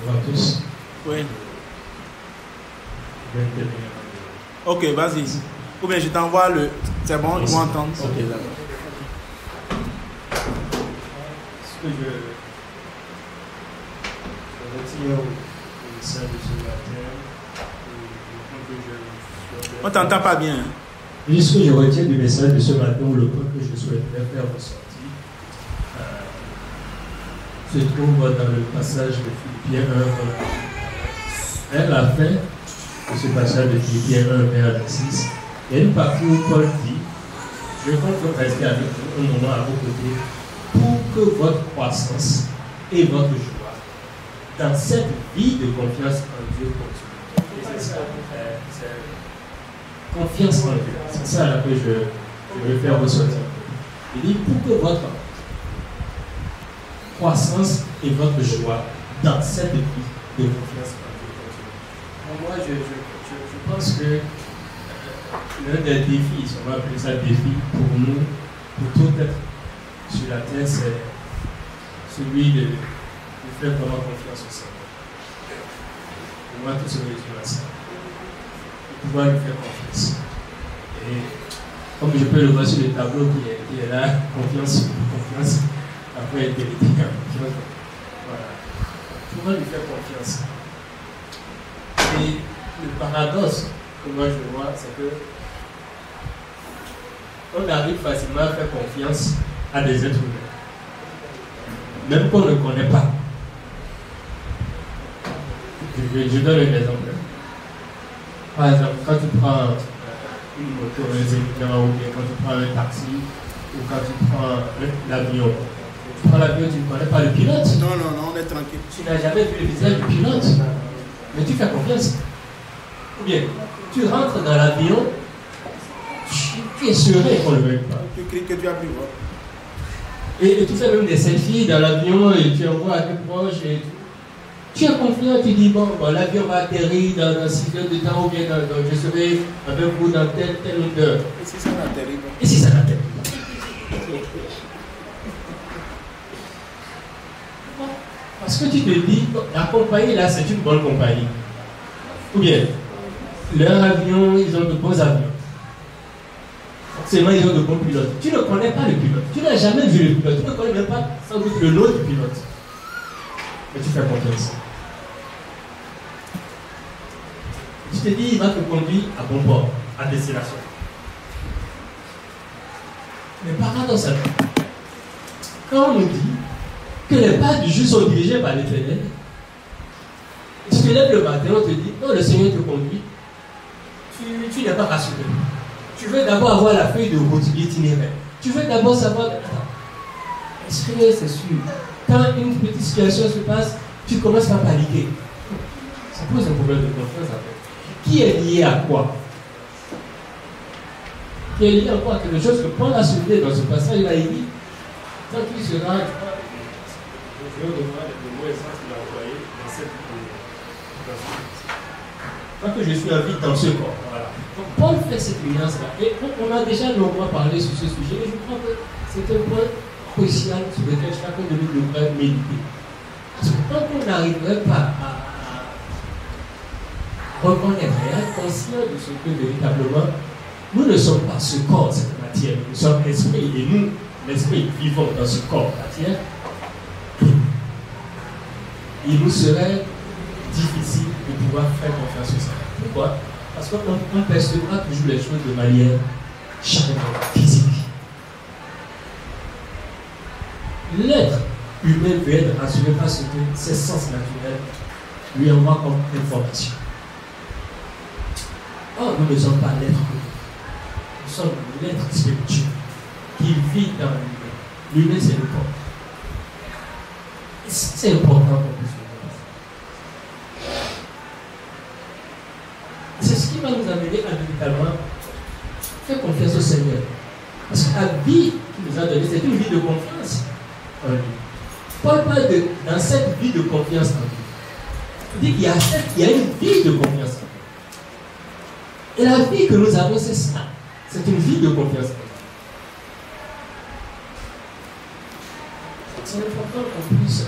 Bonjour à tous. Oui. Ok, vas-y. Ou bien je t'envoie le... C'est bon, ils vont entendre. Ok, d'accord. Ce que je retire au message de ce matin, on t'entend pas bien. Ce que je retiens du message de ce matin, ou le point que je souhaiterais faire ressortir, se trouve dans le passage de Philippiens 1, vers la fin de ce passage de Philippiens 1, vers 6, il y a une partie où Paul dit, je compte rester avec vous un moment à vos côtés pour que votre croissance et votre joie dans cette vie de confiance en Dieu continue. Et c'est ça, c'est confiance en Dieu. C'est ça là que je veux faire ressortir. Il dit pour que votre croissance et votre joie dans cette vie de confiance en Dieu continue. Moi, je pense que l'un des défis, on va appeler ça défi pour nous, pour tout être sur la terre, c'est celui de faire vraiment confiance au Seigneur. Pour moi, tout se résume à ça. De pouvoir lui faire confiance. Et comme je peux le voir sur le tableau qui est là, confiance, après intégrité, confiance. Voilà. Pouvoir lui faire confiance. Et le paradoxe que moi je vois, c'est que on arrive facilement à faire confiance à des êtres humains, même qu'on ne connaît pas. Je donne un exemple. Par exemple, quand tu prends une moto, un étudiant, ou bien quand tu prends un taxi, ou quand tu prends l'avion, Tu prends l'avion, tu ne connais pas le pilote. Non, non, non, on est tranquille. Tu n'as jamais vu le visage du pilote. Mais tu fais confiance. Ou bien, tu rentres dans l'avion, tu es serein qu'on ne le veuille pas. Tu cries que tu as pu voir. Et tu fais même des selfies dans l'avion et tu envoies à tes proches et tout. Tu es confiant, tu dis bon, l'avion va atterrir dans 6 heures de temps ou bien je serai avec vous dans telle heure. Et si ça n'atterrit pas? Et si ça n'atterrit pas? Parce que tu te dis, la compagnie là, c'est une bonne compagnie. Ou bien, leur avion, ils ont de bons avions. Seulement, ils ont de bons pilotes. Tu ne connais pas le pilote. Tu n'as jamais vu le pilote. Tu ne connais même pas sans doute le nom du pilote. Mais tu fais confiance. Tu te dis, il va te conduire à bon port, à destination. Mais paradoxalement, quand on nous dit que les pas du juste sont dirigés par l'Éternel, tu te lèves le matin, on te dit, non, le Seigneur te conduit, tu n'es pas rassuré. Tu veux d'abord avoir la feuille de route d'itinéraire. Tu veux d'abord savoir, est-ce que c'est sûr? Quand une petite situation se passe, tu commences à paniquer. Ça pose un problème de confiance après. Qui est lié à quoi? Qui est lié à quoi? Quelque chose que Paul a soulevé dans ce passage, il a dit, quand il sera, je vais revoir le mot essence qu'il a envoyé dans cette quand que je suis en vie dans ce corps. Voilà. Donc Paul fait cette nuance-là. Et on a déjà longuement parlé sur ce sujet, et je crois que c'est un point crucial sur lequel chacun de nous devrait méditer. Parce que tant qu'on n'arriverait pas à reconnaître et être conscient de ce que véritablement, nous ne sommes pas ce corps, cette matière, nous sommes l'esprit, et nous, l'esprit, vivons dans ce corps matière, il nous serait difficile de pouvoir faire confiance au Seigneur. Pourquoi? Parce qu'on percevra toujours les choses de manière charnelle, physique. L'être humain peut être rassuré par ce que ses sens naturels lui envoient comme information. Or, nous ne sommes pas l'être humain. Nous sommes l'être spirituel qui vit dans l'humain. L'humain, c'est le corps. Et c'est important qu'on puisse le voir. C'est ce qui va nous amener à véritablement faire confiance au Seigneur. Parce que la vie qu'il nous a donnée, c'est une vie de confiance en lui. Paul parle dans cette vie de confiance en lui. Il dit qu'il y a une vie de confiance en lui. Et la vie que nous avons, c'est ça. C'est une vie de confiance en lui. C'est important qu'on puisse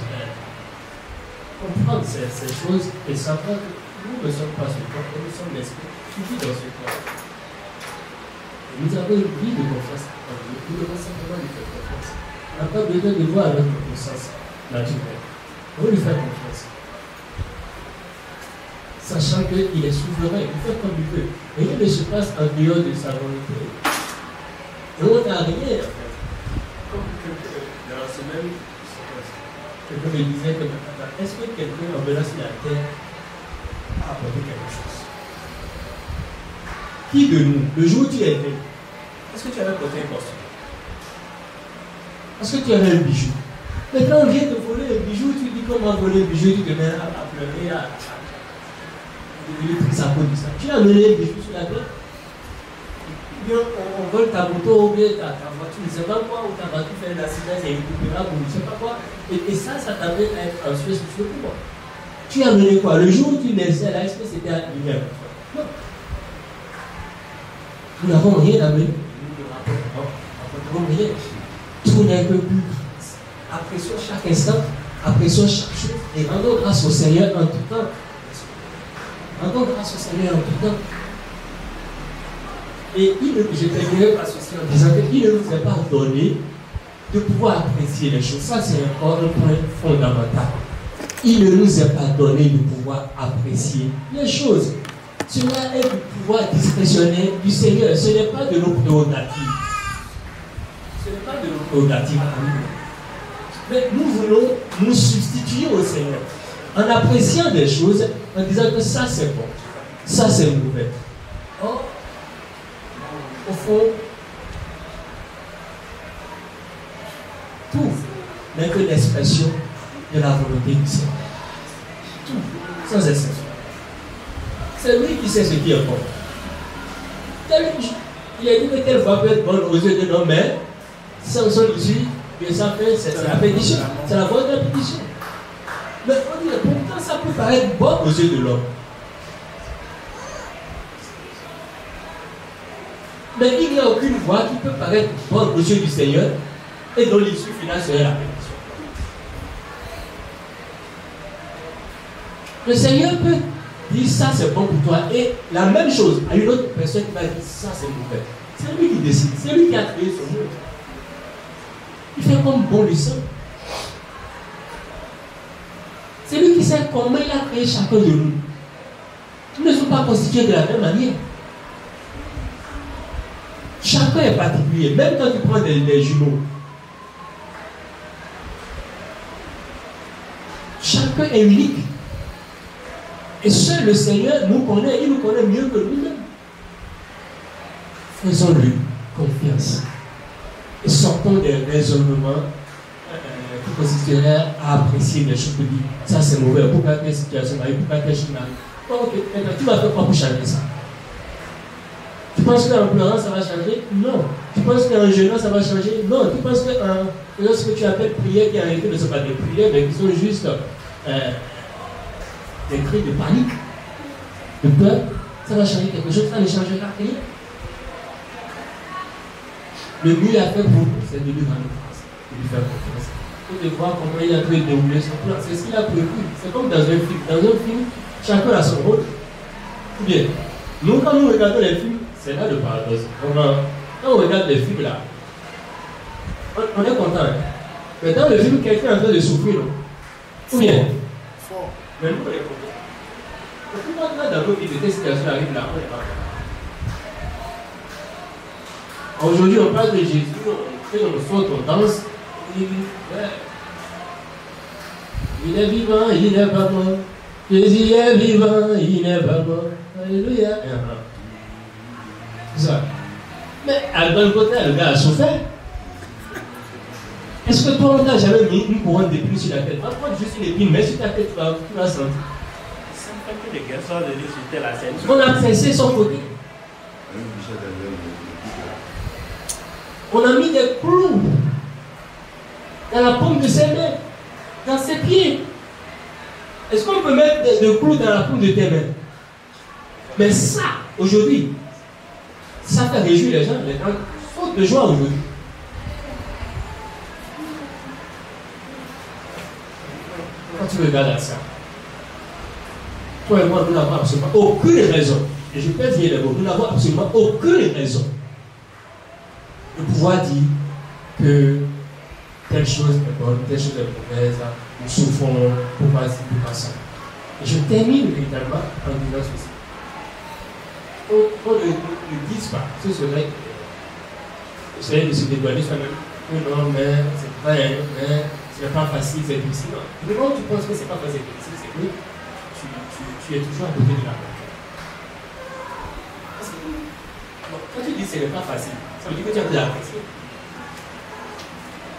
comprendre ces choses et savoir que nous ne sommes pas ce corps, nous sommes l'esprit qui vit dans ce corps. Et nous avons une vie de confiance en lui. Nous devons simplement lui faire confiance. On n'a pas besoin de voir avec notre sens naturel. On veut lui faire confiance. Sachant qu'il est souverain, il fait comme il veut. Rien ne se passe en dehors de sa volonté. Et on n'a rien à faire. Comme dans ce même quelqu'un me disait que est-ce que quelqu'un en venant sur la terre a apporté quelque chose? Qui de nous, le jour où tu es né, est-ce que tu avais porté un costume? Est-ce que tu avais un bijou? Mais quand on vient de voler un bijou, tu dis comment voler un bijou, tu te mets à pleurer, à devenir triste à cause de ça. Tu as amené un bijou sur la tête? Bien, on vole ta moto ou bien ta voiture, je ne sais pas quoi, ou ta voiture fait un accident, c'est irrécupérable, ou je ne sais pas quoi. Et ça t'amène à être anxieux sur ce pouvoir. Tu as amené quoi? Le jour où tu naissais là, est-ce que c'était à l'hiver? Non. Nous n'avons rien amené. Nous n'avons rien. Tout n'est que plus. Apprécions chaque instant, apprécions chaque chose et rendons grâce au Seigneur en tout temps. Rendons grâce au Seigneur en tout temps. Et je terminerai par ceci en disant qu'il ne nous est pas donné de pouvoir apprécier les choses. Ça, c'est encore un point fondamental. Il ne nous est pas donné de pouvoir apprécier les choses. Cela est du pouvoir discrétionnaire du Seigneur. Ce n'est pas de nos prérogatives. Ce n'est pas de nos prérogatives à nous. Mais nous voulons nous substituer au Seigneur en appréciant des choses, en disant que ça c'est bon, ça c'est mauvais. Or, au fond, tout n'est que l'expression de la volonté du Seigneur. Tout, sans exception. C'est lui qui sait ce qui est bon. Il a dit que telle fois peut être bonne aux yeux de l'homme, mais sans issue de sa fait, c'est la pétition. C'est la voie de la pétition. Mais on dit, pourtant ça peut paraître bon aux yeux de l'homme. Mais il n'y a aucune voie qui peut paraître bonne aux yeux du Seigneur et dont l'issue finale serait la pétition. Le Seigneur peut dire ça c'est bon pour toi et la même chose à une autre personne qui va dire ça c'est mauvais. C'est lui qui décide, c'est lui qui a créé son monde. Il fait comme bon lui semble. C'est lui qui sait comment il a créé chacun de nous. Nous ne sommes pas constitués de la même manière. Chacun est particulier, même quand tu prends des jumeaux. Chacun est unique. Et seul le Seigneur nous connaît, il nous connaît mieux que nous-mêmes. Faisons-lui confiance. Et sortons des raisonnements qui consisteraient à apprécier les choses que dit. Ça c'est mauvais. Pourquoi telle situation arrive? Pourquoi telle chose arrive? Ok, maintenant tu vas faire quoi pour changer ça? Tu penses qu'en pleurant ça va changer? Non. Tu penses qu'en jeûnant ça va changer? Non. Tu penses que ce que tu appelles prières qui en réalité ne sont pas des prières, mais qui sont juste des cris de panique, de peur, ça va changer quelque chose, ça ne changera rien. Le mieux à faire pour nous, c'est de lui rendre grâce, de lui faire confiance. Et de voir comment il a pu dérouler son plan. C'est ce qu'il a prévu. C'est comme dans un film. Dans un film, chacun a son rôle. Ou bien, nous, quand nous regardons les films, c'est là le paradoxe. Quand on regarde les films là, on est content. Hein? Mais dans le film, quelqu'un est en train de souffrir. Non? Ou bien, mais nous, on est content. Pourquoi dans nos vies, cette situation arrive là, on n'est pas content. Aujourd'hui, on parle de Jésus, on fait, on saute, on danse. Il est vivant, il n'est pas mort. Jésus est vivant, il n'est pas mort. Alléluia. C'est ça. Mais à Golgotha, le gars a souffert. Est-ce que toi, on n'a jamais mis une couronne d'épines sur la tête? Va prendre juste une épine, mais sur ta tête, tu vas sentir. On a pressé son côté. On a mis des clous dans la paume de ses mains, dans ses pieds. Est-ce qu'on peut mettre des clous dans la paume de tes mains? Mais ça, aujourd'hui, ça fait réjouir les gens. Les gens sautent de joie aujourd'hui. Quand tu regardes ça, toi et moi, nous n'avons absolument aucune raison, et je peux dire les mots, nous n'avons absolument aucune raison de pouvoir dire que telle chose est bonne, telle chose est mauvaise, nous souffrons, pourquoi ci, pourquoi ça. Et je termine véritablement en disant ceci. On ne dise pas, ce serait essayer de se dévoiler soi-même. Non, mais c'est vrai, mais ce n'est pas facile, c'est difficile. Mais quand tu penses que ce n'est pas facile, c'est difficile, c'est que tu es toujours à côté de la personne. Quand tu dis que ce n'est pas facile, ça veut dire que tu as de l'apprécier.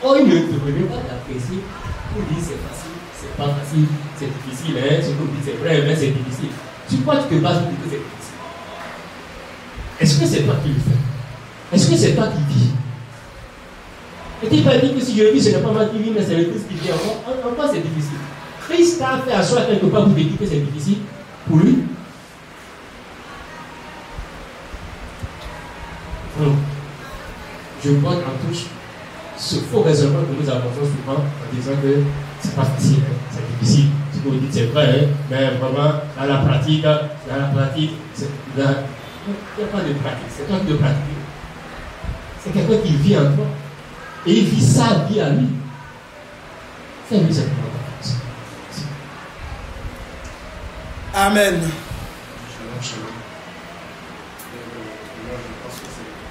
Or, il ne te permet pas d'apprécier pour dire c'est facile, c'est pas facile, c'est difficile, hein, ce que vous dites c'est vrai, mais c'est difficile. Tu crois que tu te bases pour dire que c'est difficile. Est-ce que c'est toi qui le fais? Est-ce que c'est toi qui vis? Et tu pas dit que si je vis, ce n'est pas moi qui vis, mais c'est le Christ qui vit en moi. En quoi c'est difficile? Christ t'a fait asseoir quelque part pour te dire que c'est difficile pour lui. Donc, je porte en touche ce faux raisonnement que nous avançons souvent en disant que c'est pas facile, hein, c'est difficile. Ce que vous dites c'est vrai, hein, mais vraiment, dans la pratique, il n'y a pas de pratique, c'est toi qui le pratiques. C'est quelqu'un qui vit en toi. Et il vit sa vie à lui. Fais-lui cette confiance. Amen. Shalom, shalom.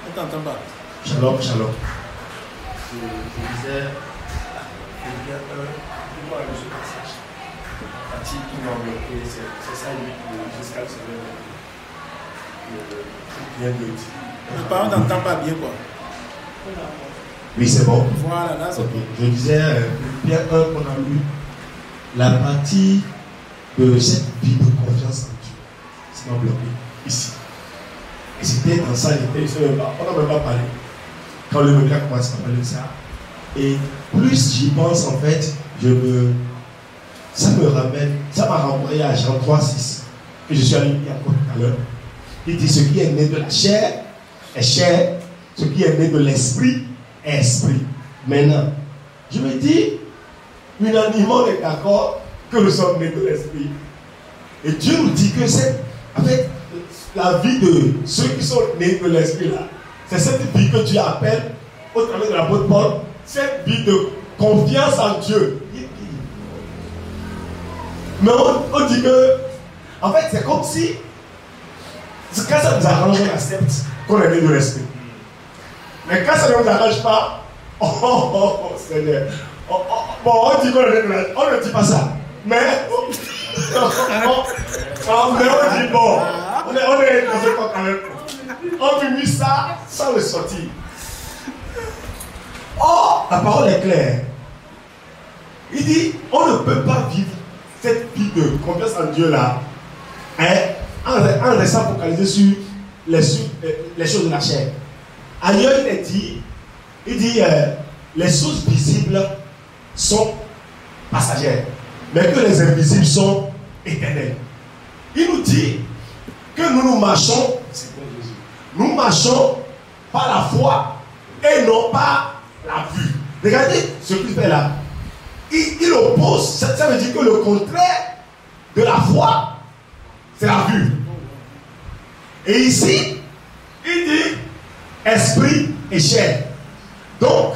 On t'entend pas. Shalom, shalom. Je disais, pourquoi le passage? La partie qui m'a bloqué, c'est ça, jusqu'à ce que bien de dire. Mais par contre, on n'entend pas bien quoi. Oui, c'est bon. Voilà, là, c'est okay. Je disais Pierre 1 qu'on a lu, la partie de cette vie de confiance en Dieu, c'est pas bloqué ici. Et c'était dans ça, on n'a même pas parlé. Quand le gars commence à parler de ça, et plus j'y pense, en fait, ça m'a renvoyé à Jean 3,6, que je suis allé lire encore tout à l'heure. Il dit: ce qui est né de la chair est chair, ce qui est né de l'esprit est esprit. Maintenant, je me dis, unanimement, on est d'accord que nous sommes nés de l'esprit. Et Dieu nous dit que c'est, en fait, la vie de ceux qui sont nés de l'esprit là, c'est cette vie que Dieu appelle, au travers de l'apôtre Paul, cette vie de confiance en Dieu. Mais on dit que, en fait, c'est comme si, quand ça nous arrange, on accepte qu'on est né de l'esprit. Mais quand ça ne nous arrange pas, Seigneur. Bon, on dit qu'on est né de l'esprit. On ne dit pas ça. Mais, on dit bon, on est dans ce temps quand même. On finit ça sans le sortir. Oh, la parole est claire. Il dit, on ne peut pas vivre cette vie de confiance en Dieu là, en restant focalisé sur les choses de la chair. Ailleurs, il dit, les choses visibles sont passagères, mais que les invisibles sont éternelles. Il nous dit que nous marchons, nous marchons par la foi et non par la vue. Regardez ce qu'il fait là. Il oppose, ça veut dire que le contraire de la foi, c'est la vue. Et ici, il dit esprit et chair. Donc,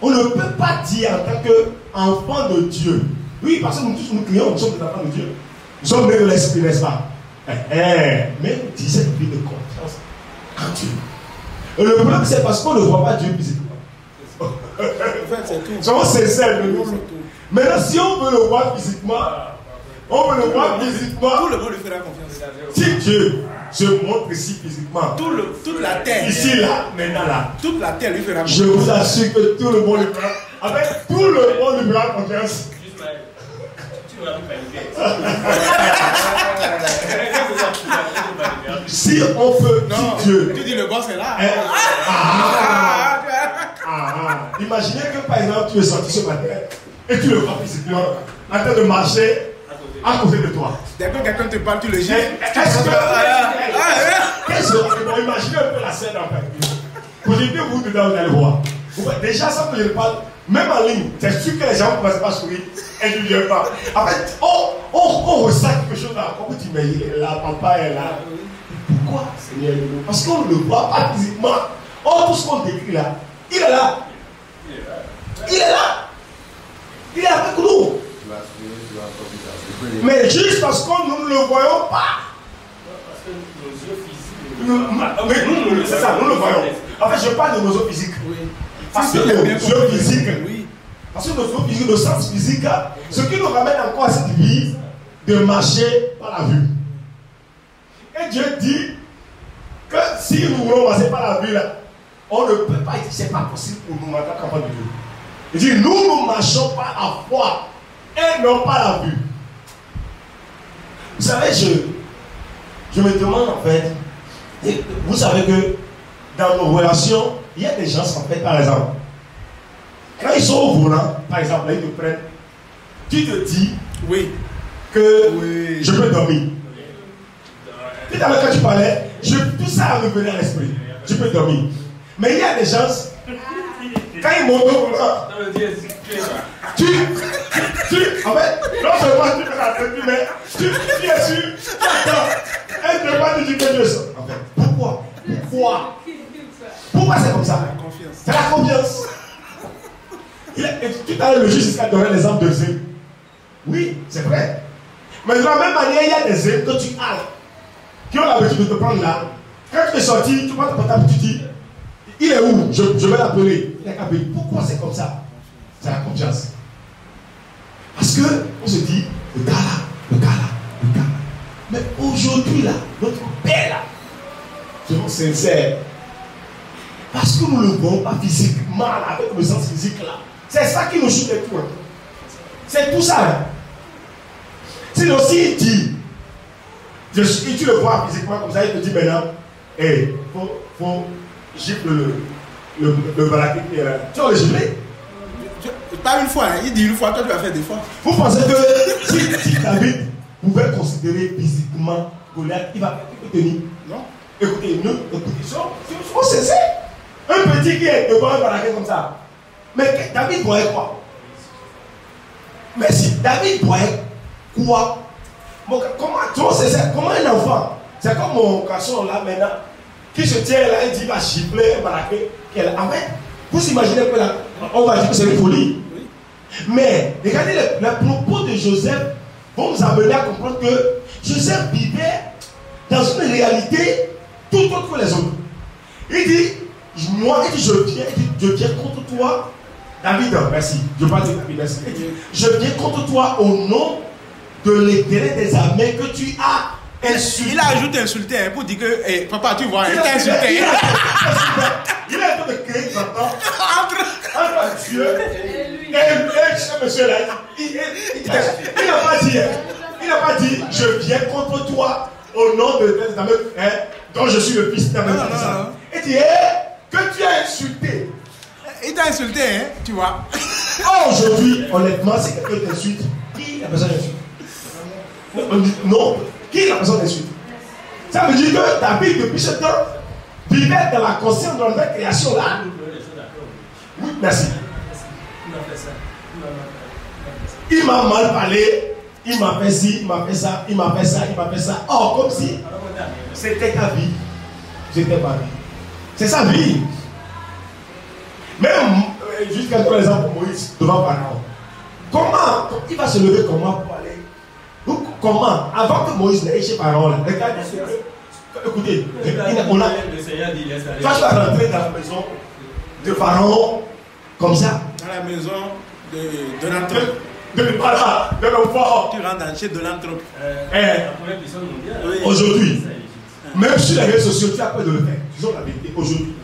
on ne peut pas dire en tant qu'enfant de Dieu. Oui, parce que nous tous nous crions, nous sommes des enfants de Dieu. Nous sommes nés de l'esprit, n'est-ce pas? Mais on dit cette vie de confiance en Dieu. Et le problème, c'est parce qu'on ne voit pas Dieu physiquement. Soyons sincères de nous. Maintenant, si on veut le voir physiquement, on veut le voir physiquement. Tout le monde lui fera confiance. Si Dieu se montre ici physiquement, toute la terre, ici, là, maintenant, là, toute la terre lui fera confiance. je vous assure que tout le monde lui fera, avec tout le monde lui fera confiance. Si on peut, si Dieu. Tu dis le boss est là. Imaginez que par exemple tu es sorti ce matin et tu le vois physiquement en train de marcher à côté de toi. Dès que quelqu'un te parle, tu le jettes. Imaginez un peu la scène en fait. Posez-vous dedans, vous allez voir. Déjà, sans que je ne parle, même en ligne, c'est sûr que les gens ne commencent pas à sourire et ne viennent pas. En fait, on ressent quelque chose là. Comme vous dites, mais il est là, papa est là. Pourquoi, Seigneur? Parce qu'on ne le voit pas physiquement. Oh, tout ce qu'on décrit là, il est là. Il est là. Il est avec nous. Mais juste parce que nous ne le voyons pas. Parce que nos yeux physiques. C'est ça, nous le voyons. En fait, je parle de nos yeux physiques. Parce que nos yeux physiques, parce que nos yeux physiques, nos sens physiques, ce qui nous ramène encore à cette vie de marcher par la vue. Et Dieu dit que si nous voulons marcher par la vue, là, on ne peut pas, c'est pas possible pour nous en tant qu'enfants de Dieu. Il dit, nous marchons par la foi et non par la vue. Vous savez, je me demande en fait, vous savez que dans nos relations, il y a des gens en fait, par exemple, quand ils sont au volant, par exemple, là, ils te prennent, tu te dis que je peux dormir. Tout à l'heure quand tu parlais, tout ça a revenu à l'esprit. Je peux dormir. Mais il y a des gens, quand ils montent au volant, en fait, non seulement tu fais la tête, mais tu es sûr, attends, et tu vas te dire que Dieu est. En fait, pourquoi c'est comme ça? C'est la confiance. Tout à l'heure, le juge a donné l'exemple de Zé. Oui, c'est vrai. Mais de la même manière, il y a des Zé que tu as, qui ont l'habitude de te prendre là. Quand tu es sorti, tu prends ton portable, tu dis, il est où? Je vais l'appeler. Il est capé. Pourquoi c'est comme ça? C'est la confiance. Parce qu'on se dit, le gars là. Mais aujourd'hui là, notre père là, soyons sincères, parce que nous ne le voyons pas physiquement là, avec le sens physique là. C'est ça qui nous joue des tours. C'est tout ça. Hein. Sinon, s'il dit, tu le vois physiquement comme ça, il te dit maintenant, hey, faut gifler le baraquet. Tu vas le gifler? Pas une fois, hein. Il dit une fois, toi tu vas faire des fois. Vous pensez que si David pouvait considérer physiquement Goliath, il va tenir? Non. Écoutez, faut cesser. Un petit qui est devant un baraquet comme ça. Mais David voyait quoi? Mais si David voyait quoi? Comment un enfant? C'est comme mon garçon là maintenant, qui se tient là et dit il va gifler un baraquet. Vous imaginez que là, on va dire que c'est une folie. Oui. Mais regardez les propos de Joseph vont nous amener à comprendre que Joseph vivait dans une réalité tout autre que les autres. Il dit, je viens contre toi, David, merci. Je parle de David, merci. Il dit, je viens contre toi au nom de l'Éternel des armées que tu as insulté. Il a ajouté insulté pour dire que, hey, papa, tu vois, il t'a insulté. Il est en train de créer maintenant entre Dieu et ce monsieur-là. Il n'a pas dit, je viens contre toi au nom de tes armées, dont je suis le fils d'Amé. Il dit, que tu as insulté. Il t'a insulté, hein, tu vois. Aujourd'hui, honnêtement, si quelqu'un t'insulte, qui a besoin d'insulter? Non, qui a besoin d'insulter? Ça veut dire que David, depuis ce temps, vivait dans la conscience de la création là. Oui, merci. Il m'a mal parlé, il m'a fait ci, il m'a fait ça, il m'a fait ça, il m'a fait ça. Oh, comme si c'était ta vie. C'était ma vie. C'est sa vie. Même jusqu'à par exemple Moïse devant Pharaon. Comment il va se lever comment pour aller? Comment? Avant que Moïse n'aille chez Pharaon là, regardez. Écoutez, on a. Tu vas rentrer dans la maison de Pharaon comme ça. Dans la maison de l'anthrope. De l'enfant. Tu rentres chez de l'anthrope. Aujourd'hui, même sur les réseaux sociaux, tu as peur de le faire. Disons la vérité. Aujourd'hui,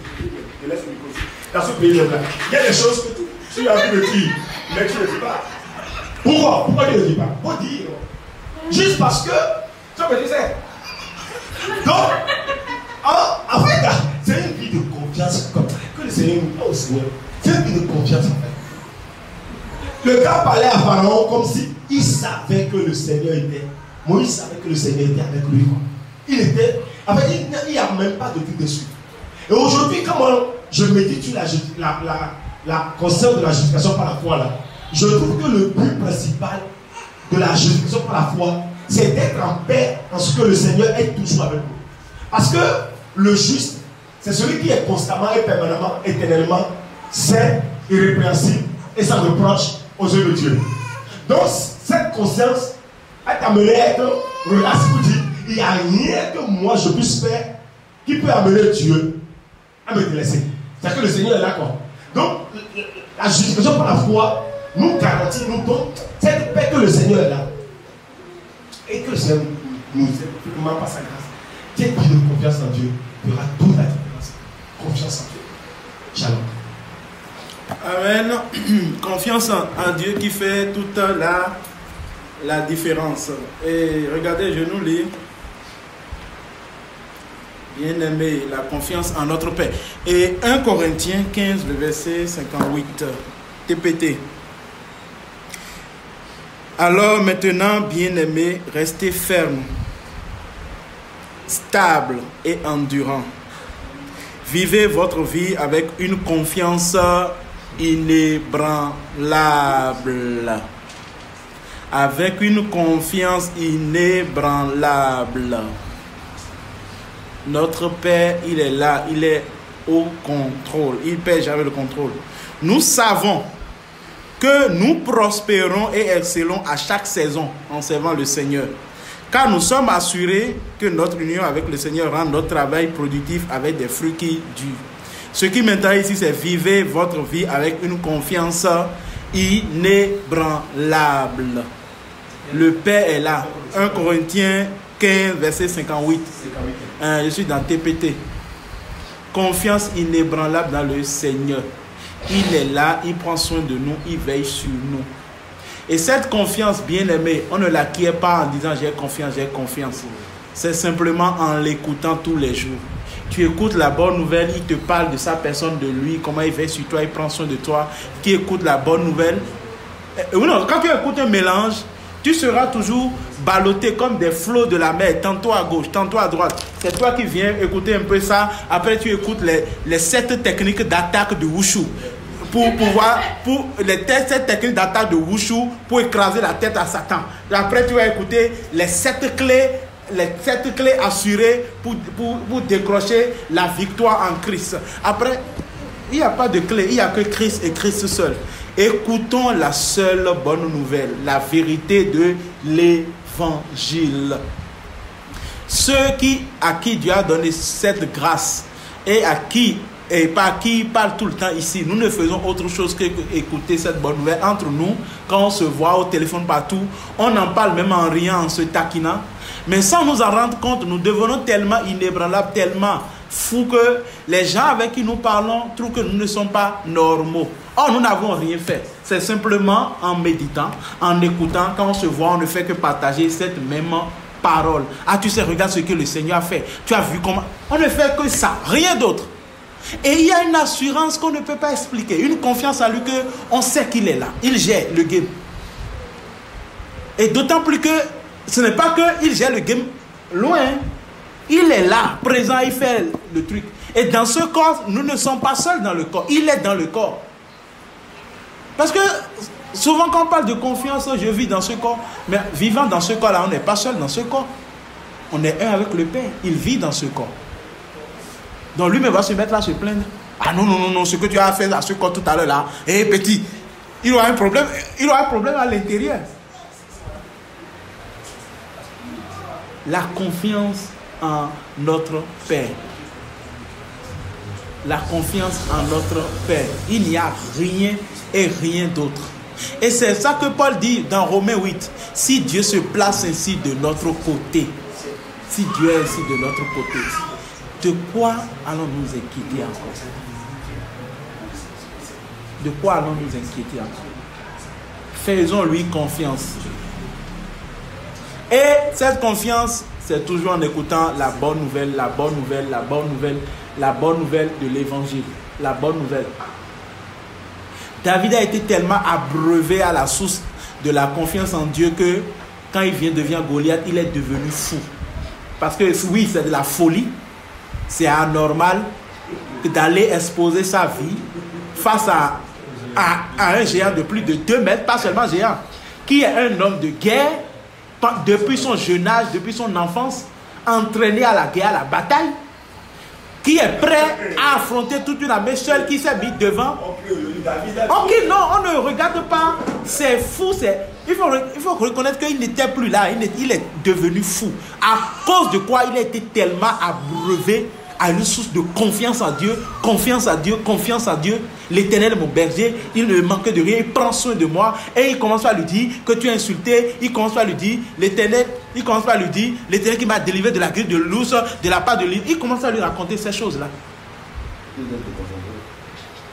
je laisse le micro. Dans ce pays-là, il y a des choses que tu as envie de dire, mais tu ne le dis pas. Pourquoi? Pourquoi tu ne le dis pas? Pour dire. Juste parce que tu me disais. Donc, en fait, c'est une vie de confiance comme ça. Que le Seigneur nous donne au Seigneur. C'est une vie de confiance en fait. Le gars parlait à Pharaon comme s'il savait que le Seigneur était. Moïse savait que le Seigneur était avec lui. Il était. En fait, il n'y a même pas de doute dessus. Et aujourd'hui, comment je médite sur la conscience de la justification par la foi là, je trouve que le but principal de la justification par la foi, c'est d'être en paix en ce que le Seigneur est toujours avec nous. Parce que le juste, c'est celui qui est constamment et permanemment, éternellement saint, irrépréhensible et sans reproche aux yeux de Dieu. Donc, cette conscience est amenée à être relaxée pour dire, il n'y a rien que moi je puisse faire qui peut amener Dieu à me délaisser. C'est-à-dire que le Seigneur est là quoi. Donc, la justification par la foi nous garantit, nous donne cette paix que le Seigneur est là. Et que le Seigneur nous aide par sa grâce. Qui est pris de confiance en Dieu, il y aura toute la différence. Confiance en Dieu. Shalom. Amen. Confiance en Dieu qui fait toute la différence. Et regardez, je nous lis. Bien-aimé, la confiance en notre Père. Et 1 Corinthiens 15, le verset 58. TPT. Alors maintenant, bien-aimés, restez fermes, stables et endurants. Vivez votre vie avec une confiance inébranlable. Avec une confiance inébranlable. Notre Père, il est là, il est au contrôle. Il ne perd jamais le contrôle. Nous savons que nous prospérons et excellons à chaque saison en servant le Seigneur. Car nous sommes assurés que notre union avec le Seigneur rend notre travail productif avec des fruits qui durent. Ce qui m'intéresse ici, c'est vivez votre vie avec une confiance inébranlable. Le Père est là. 1 Corinthiens 15, verset 58. Je suis dans TPT. Confiance inébranlable dans le Seigneur. Il est là, il prend soin de nous, il veille sur nous. Et cette confiance, bien aimée, on ne l'acquiert pas en disant j'ai confiance, j'ai confiance. C'est simplement en l'écoutant tous les jours. Tu écoutes la bonne nouvelle, il te parle de sa personne, de lui, comment il veille sur toi, il prend soin de toi. Tu écoutes la bonne nouvelle. Non, quand tu écoutes un mélange, tu seras toujours ballotté comme des flots de la mer, tantôt à gauche, tantôt à droite. C'est toi qui viens écouter un peu ça. Après, tu écoutes les 7 techniques d'attaque de Wushu. Pour les 7 techniques d'attaque de Wushu pour écraser la tête à Satan. Et après, tu vas écouter les 7 clés assurées pour décrocher la victoire en Christ. Après, il n'y a pas de clé, il n'y a que Christ et Christ seul. Écoutons la seule bonne nouvelle, la vérité de l'évangile. Ceux à qui Dieu a donné cette grâce et par qui il parle tout le temps ici, nous ne faisons autre chose que écouter cette bonne nouvelle entre nous. Quand on se voit au téléphone partout, on en parle même en riant, en se taquinant. Mais sans nous en rendre compte, nous devenons tellement inébranlables, tellement fous que les gens avec qui nous parlons trouvent que nous ne sommes pas normaux. Or, nous n'avons rien fait. C'est simplement en méditant, en écoutant. Quand on se voit, on ne fait que partager cette même parole. Ah, tu sais, regarde ce que le Seigneur a fait. Tu as vu comment... On ne fait que ça, rien d'autre. Et il y a une assurance qu'on ne peut pas expliquer. Une confiance en lui qu'on sait qu'il est là. Il gère le game. Et d'autant plus que ce n'est pas qu'il gère le game loin. Il est là, présent, il fait le truc. Et dans ce corps, nous ne sommes pas seuls dans le corps. Il est dans le corps. Parce que souvent quand on parle de confiance, je vis dans ce corps. Mais vivant dans ce corps-là, on n'est pas seul dans ce corps. On est un avec le Père. Il vit dans ce corps. Donc lui-même va se mettre là à se plaindre. Ah non, ce que tu as fait à ce corps tout à l'heure là, petit, il aura un problème à l'intérieur. La confiance en notre Père. La confiance en notre Père. Il n'y a rien et rien d'autre. Et c'est ça que Paul dit dans Romains 8. Si Dieu se place ainsi de notre côté, si Dieu est ainsi de notre côté, de quoi allons-nous inquiéter encore? De quoi allons-nous inquiéter encore? Faisons-lui confiance. Et cette confiance, c'est toujours en écoutant la bonne nouvelle de l'évangile. La bonne nouvelle. David a été tellement abreuvé à la source de la confiance en Dieu que quand il devient Goliath, il est devenu fou. Parce que oui, c'est de la folie. C'est anormal d'aller exposer sa vie face à un géant de plus de 2 mètres, pas seulement géant, qui est un homme de guerre depuis son jeune âge, depuis son enfance, entraîné à la guerre, à la bataille, qui est prêt à affronter toute une armée seule, qui s'est mis devant. Ok, non, on ne regarde pas, c'est fou, il faut reconnaître qu'il n'était plus là, il est devenu fou. À cause de quoi il a été tellement abreuvé à une source de confiance en Dieu, confiance à Dieu, confiance à Dieu. L'Éternel est mon berger, il ne manque de rien, il prend soin de moi. Et il commence à lui dire que tu es insulté, il commence à lui dire, l'Éternel qui m'a délivré de la griffe de l'ours, de la part de l'île. Il commence à lui raconter ces choses-là.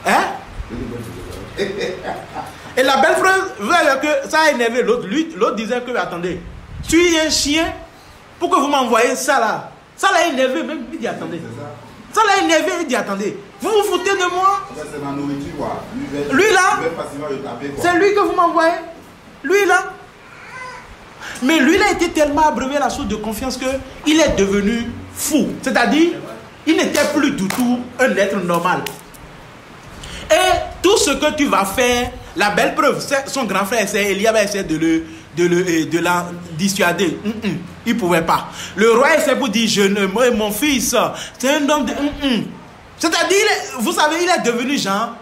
Hein? Et la belle phrase, vous voyez que ça a énervé l'autre. L'autre disait que, attendez, tu es un chien, pourquoi vous m'envoyez ça là? Ça l'a énervé, même il dit attendez. Ça l'a énervé, il dit attendez. Vous vous foutez de moi? C'est ma nourriture, quoi. Lui là, c'est lui que vous m'envoyez. Lui là. Mais lui, il a été tellement abreuvé à la source de confiance qu'il est devenu fou. C'est-à-dire, il n'était plus du tout un être normal. Et tout ce que tu vas faire, la belle preuve, son grand frère Eliab a essayé de la dissuader. Il ne pouvait pas. Le roi essaie pour dire, mon fils, c'est un homme de... C'est-à-dire, vous savez, il est devenu genre,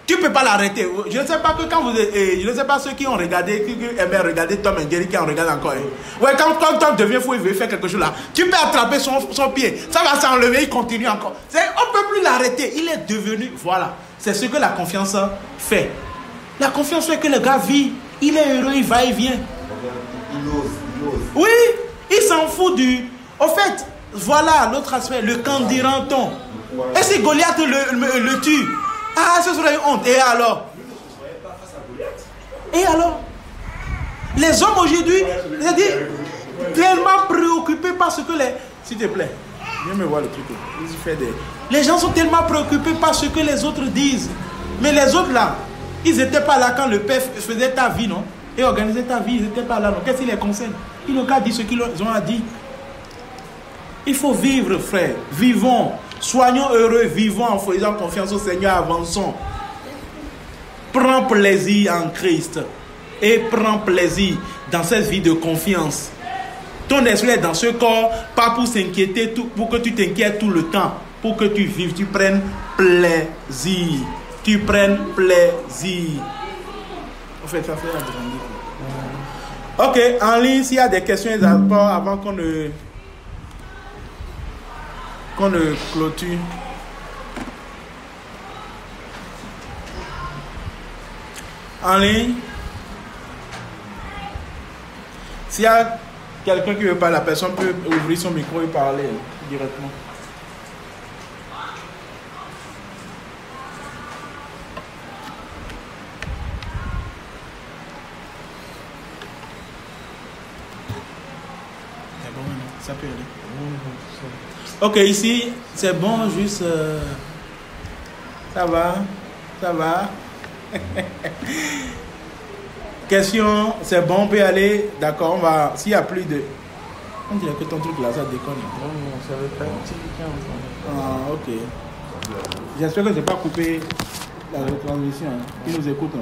tu ne peux pas l'arrêter. Je ne sais pas que quand vous... je ne sais pas ceux qui ont regardé, qui aimaient regarder Tom et Jerry, qui en regardent encore. Ouais, quand Tom devient fou, il veut faire quelque chose là. Tu peux attraper son pied. Ça va s'enlever, il continue encore. On ne peut plus l'arrêter. Il est devenu... Voilà. C'est ce que la confiance fait. La confiance fait que le gars vit. Il est heureux, il va, il vient. Il ose. Oui, il s'en fout du... Au fait, voilà l'autre aspect, le candidaton. Et si Goliath le tue? Ah, ce serait une honte. Et alors? Et alors? Les hommes aujourd'hui, c'est-à-dire, tellement préoccupés par ce que les... S'il te plaît, viens me voir le truc. Les gens sont tellement préoccupés par ce que les autres disent. Mais les autres là, ils n'étaient pas là quand le Père faisait ta vie, non? Et organisait ta vie, ils n'étaient pas là, non? Qu'est-ce qui les concerne? Ils n'ont qu'à dire ce qu'ils ont à dire. Il faut vivre, frère. Vivons. Soyons heureux, vivons en faisant confiance au Seigneur, avançons. Prends plaisir en Christ. Et prends plaisir dans cette vie de confiance. Ton esprit est dans ce corps, pas pour s'inquiéter, pour que tu t'inquiètes tout le temps. Pour que tu vives, tu prennes plaisir. Tu prennes plaisir. En fait, ça fait agrandir. Ok, en ligne, s'il y a des questions avant qu'on ne clôture. En ligne. S'il y a quelqu'un qui veut parler, la personne peut ouvrir son micro et parler directement. C'est bon, ça peut aller. Ok, ici, c'est bon, juste... ça va, ça va. Question, c'est bon, on peut aller. D'accord, on va... S'il n'y a plus de... On dirait que ton truc là, ça déconne. Non, ça va pas un petit Ah, ok. J'espère que je n'ai pas coupé la retransmission. Ils nous écoutent.